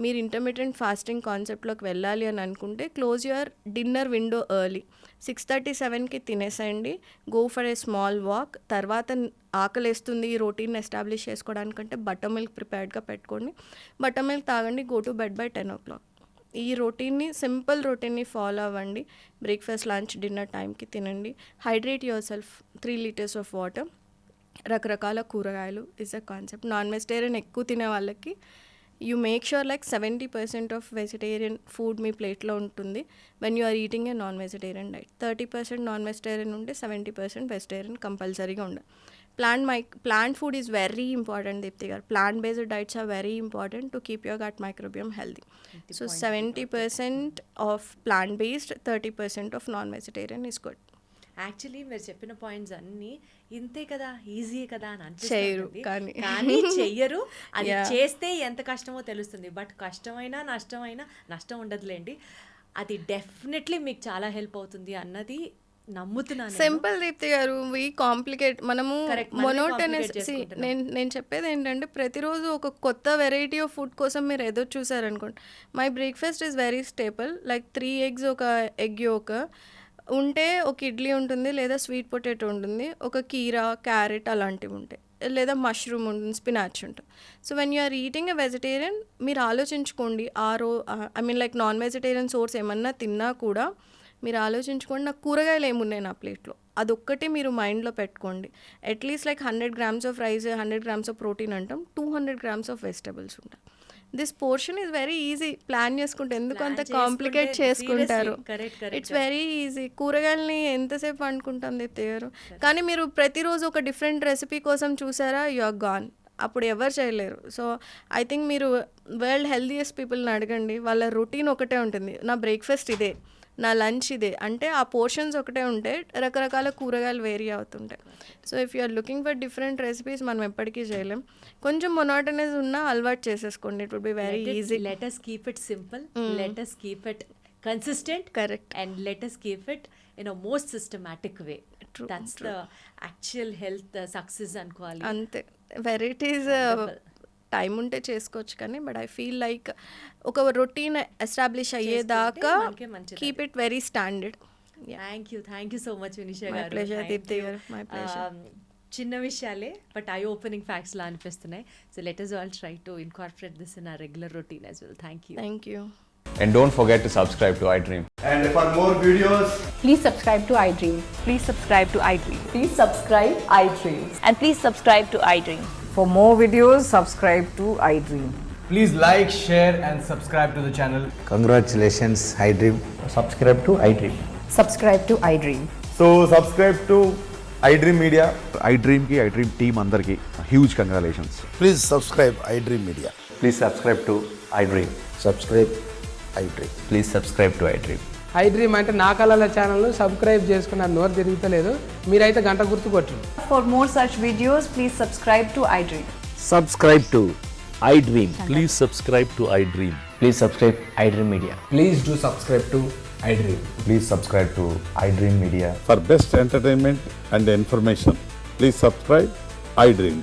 మీరు ఇంటర్మీడియట్ ఫాస్టింగ్ కాన్సెప్ట్లోకి వెళ్ళాలి అని అనుకుంటే close your dinner window early. 6:37కి తినేసేయండి, go for a small walk. తర్వాత ఆకలేస్తుంది ఈ రొటీన్ ఎస్టాబ్లిష్ చేసుకోవడానికంటే బటర్ మిల్క్ ప్రిపేర్డ్గా పెట్టుకోండి, బటర్ మిల్క్ తాగండి, go to bed by 10 o'clock. ఈ రొటీన్ని, సింపుల్ రొటీన్ని ఫాలో అవ్వండి. బ్రేక్ఫాస్ట్, లంచ్, డిన్నర్ టైంకి తినండి. Hydrate yourself, 3 liters of water, రకరకాల కూరగాయలు is a concept. Non vegetarian ఎక్కువ తినే వాళ్ళకి you make sure like 70% of vegetarian food మీ ప్లేట్లో ఉంటుంది when you are eating a non vegetarian diet. 30% non vegetarian ఉంటే 70% వెజిటేరియన్ కంపల్సరీగా ఉండాలి. Plant food is very important, Deepti garu. Plant-based diets are very important to keep your gut microbiome healthy. So 70% of plant-based, 30% of non-vegetarian is good. Actually మీరు చెప్పిన points అన్నీ ఇంతే కదా, easy కదా అని చేయరు, అనిపిస్తుంది, కానీ చెయ్యరు. అది చేస్తే ఎంత కష్టమో తెలుస్తుంది. బట్ కష్టమైనా నష్టం ఉండదులేండి, అది డెఫినెట్లీ మీకు చాలా హెల్ప్ అవుతుంది అన్నది నమ్ముతున్నాను. సింపుల్ దీప్తి గారు, వీ కాంప్లికేట్, మనము మొనోటనస్. నేను చెప్పేది ఏంటంటే ప్రతిరోజు ఒక కొత్త వెరైటీ ఆఫ్ ఫుడ్ కోసం మీరు ఎదురు చూసారనుకోండి. My breakfast is very stable, like 3 eggs, ఒక ఎగ్ యోక్ ఉంటే, ఒక ఇడ్లీ ఉంటుంది, లేదా స్వీట్ పొటాటో ఉంటుంది, ఒక కీరా, క్యారెట్ అలాంటివి ఉంటాయి, లేదా మష్రూమ్ ఉంటుంది, స్పినాచ్ ఉంటుంది. So when you are eating a vegetarian, మీరు ఆలోచించుకోండి, I mean like non vegetarian source ఏమన్నా తిన్నా కూడా మీరు ఆలోచించుకోండి, నాకు కూరగాయలు ఏమున్నాయి నా ప్లేట్లో, అదొక్కటి మీరు మైండ్లో పెట్టుకోండి. At least like 100 grams of rice, 100 grams of protein అంటాం, 200 grams ఆఫ్ వెజిటబుల్స్ ఉంటాయి. This portion is very easy. Plan చేసుకుంటే, ఎందుకు అంత కాంప్లికేట్ చేసుకుంటారు? It's very easy. కూరగాయలని ఎంతసేపు వండుకుంటాం దీప్తి గారు? కానీ మీరు ప్రతిరోజు ఒక డిఫరెంట్ రెసిపీ కోసం చూసారా, యు ఆర్ గాన్. అప్పుడు ఎవరు చేయలేరు. సో ఐ థింక్ మీరు వరల్డ్ హెల్దీయెస్ట్ పీపుల్ని అడగండి, వాళ్ళ రొటీన్ ఒకటే ఉంటుంది, నా బ్రేక్ఫాస్ట్ ఇదే, నా లంచ్ ఇదే, అంటే ఆ పోర్షన్స్ ఒకటే ఉంటాయి, రకరకాల కూరగాయలు వేరీ అవుతుంటాయి. So if you are looking for different recipes మనం ఎప్పటికీ చేయలేం. కొంచెం మొనోటనీస్ ఉన్నా అలవాటు చేసేసుకోండి, it would be very easy. Let us keep it simple, let us keep it consistent, Correct. and let us keep it in a most systematic way. True, That's the actual health success అనుకోవాలి. అంతే. Varieties time ఉంటే చేసుకోవచ్చు కానీ but I feel like ఒక routine establish అయ్యేదాకా మనకే మంచిది keep it very standard. Thank you so much Vinisha My గారు. pleasure, Thank Deepthi you. garu. My pleasure. చిన్న విషయాలే బట్ ఐ ఓపెనింగ్ ఫ్యాక్ట్స్ లా అనిపిస్తున్నాయి. So let us all try to incorporate this in our regular routine as well. Thank you. Thank you. And don't forget to subscribe to iDream. And for more videos, Please subscribe to iDream. Please subscribe to iDream. Please subscribe iDream. And please subscribe to iDream. For more videos, subscribe to iDream. please like, share and subscribe to the channel. Congratulations, iDream. Subscribe to iDream. Subscribe to iDream. So subscribe to iDream Media. iDream ki iDream team అందరికి huge congratulations. Please subscribe iDream Media. Please subscribe to iDream. Subscribe iDream. Please subscribe to iDream. iDream అంటే నా కళల ఛానల్ను subscribe చేసుకున్న నోరు తిరుగుతలేదు, మీరైతే గంట గుర్తు కొట్టండి. For more such videos, please subscribe to iDream. Subscribe to iDream. Please subscribe to iDream. Please subscribe iDream Media. Please do subscribe to iDream. Please subscribe to iDream Media. For best entertainment and information, please subscribe iDream.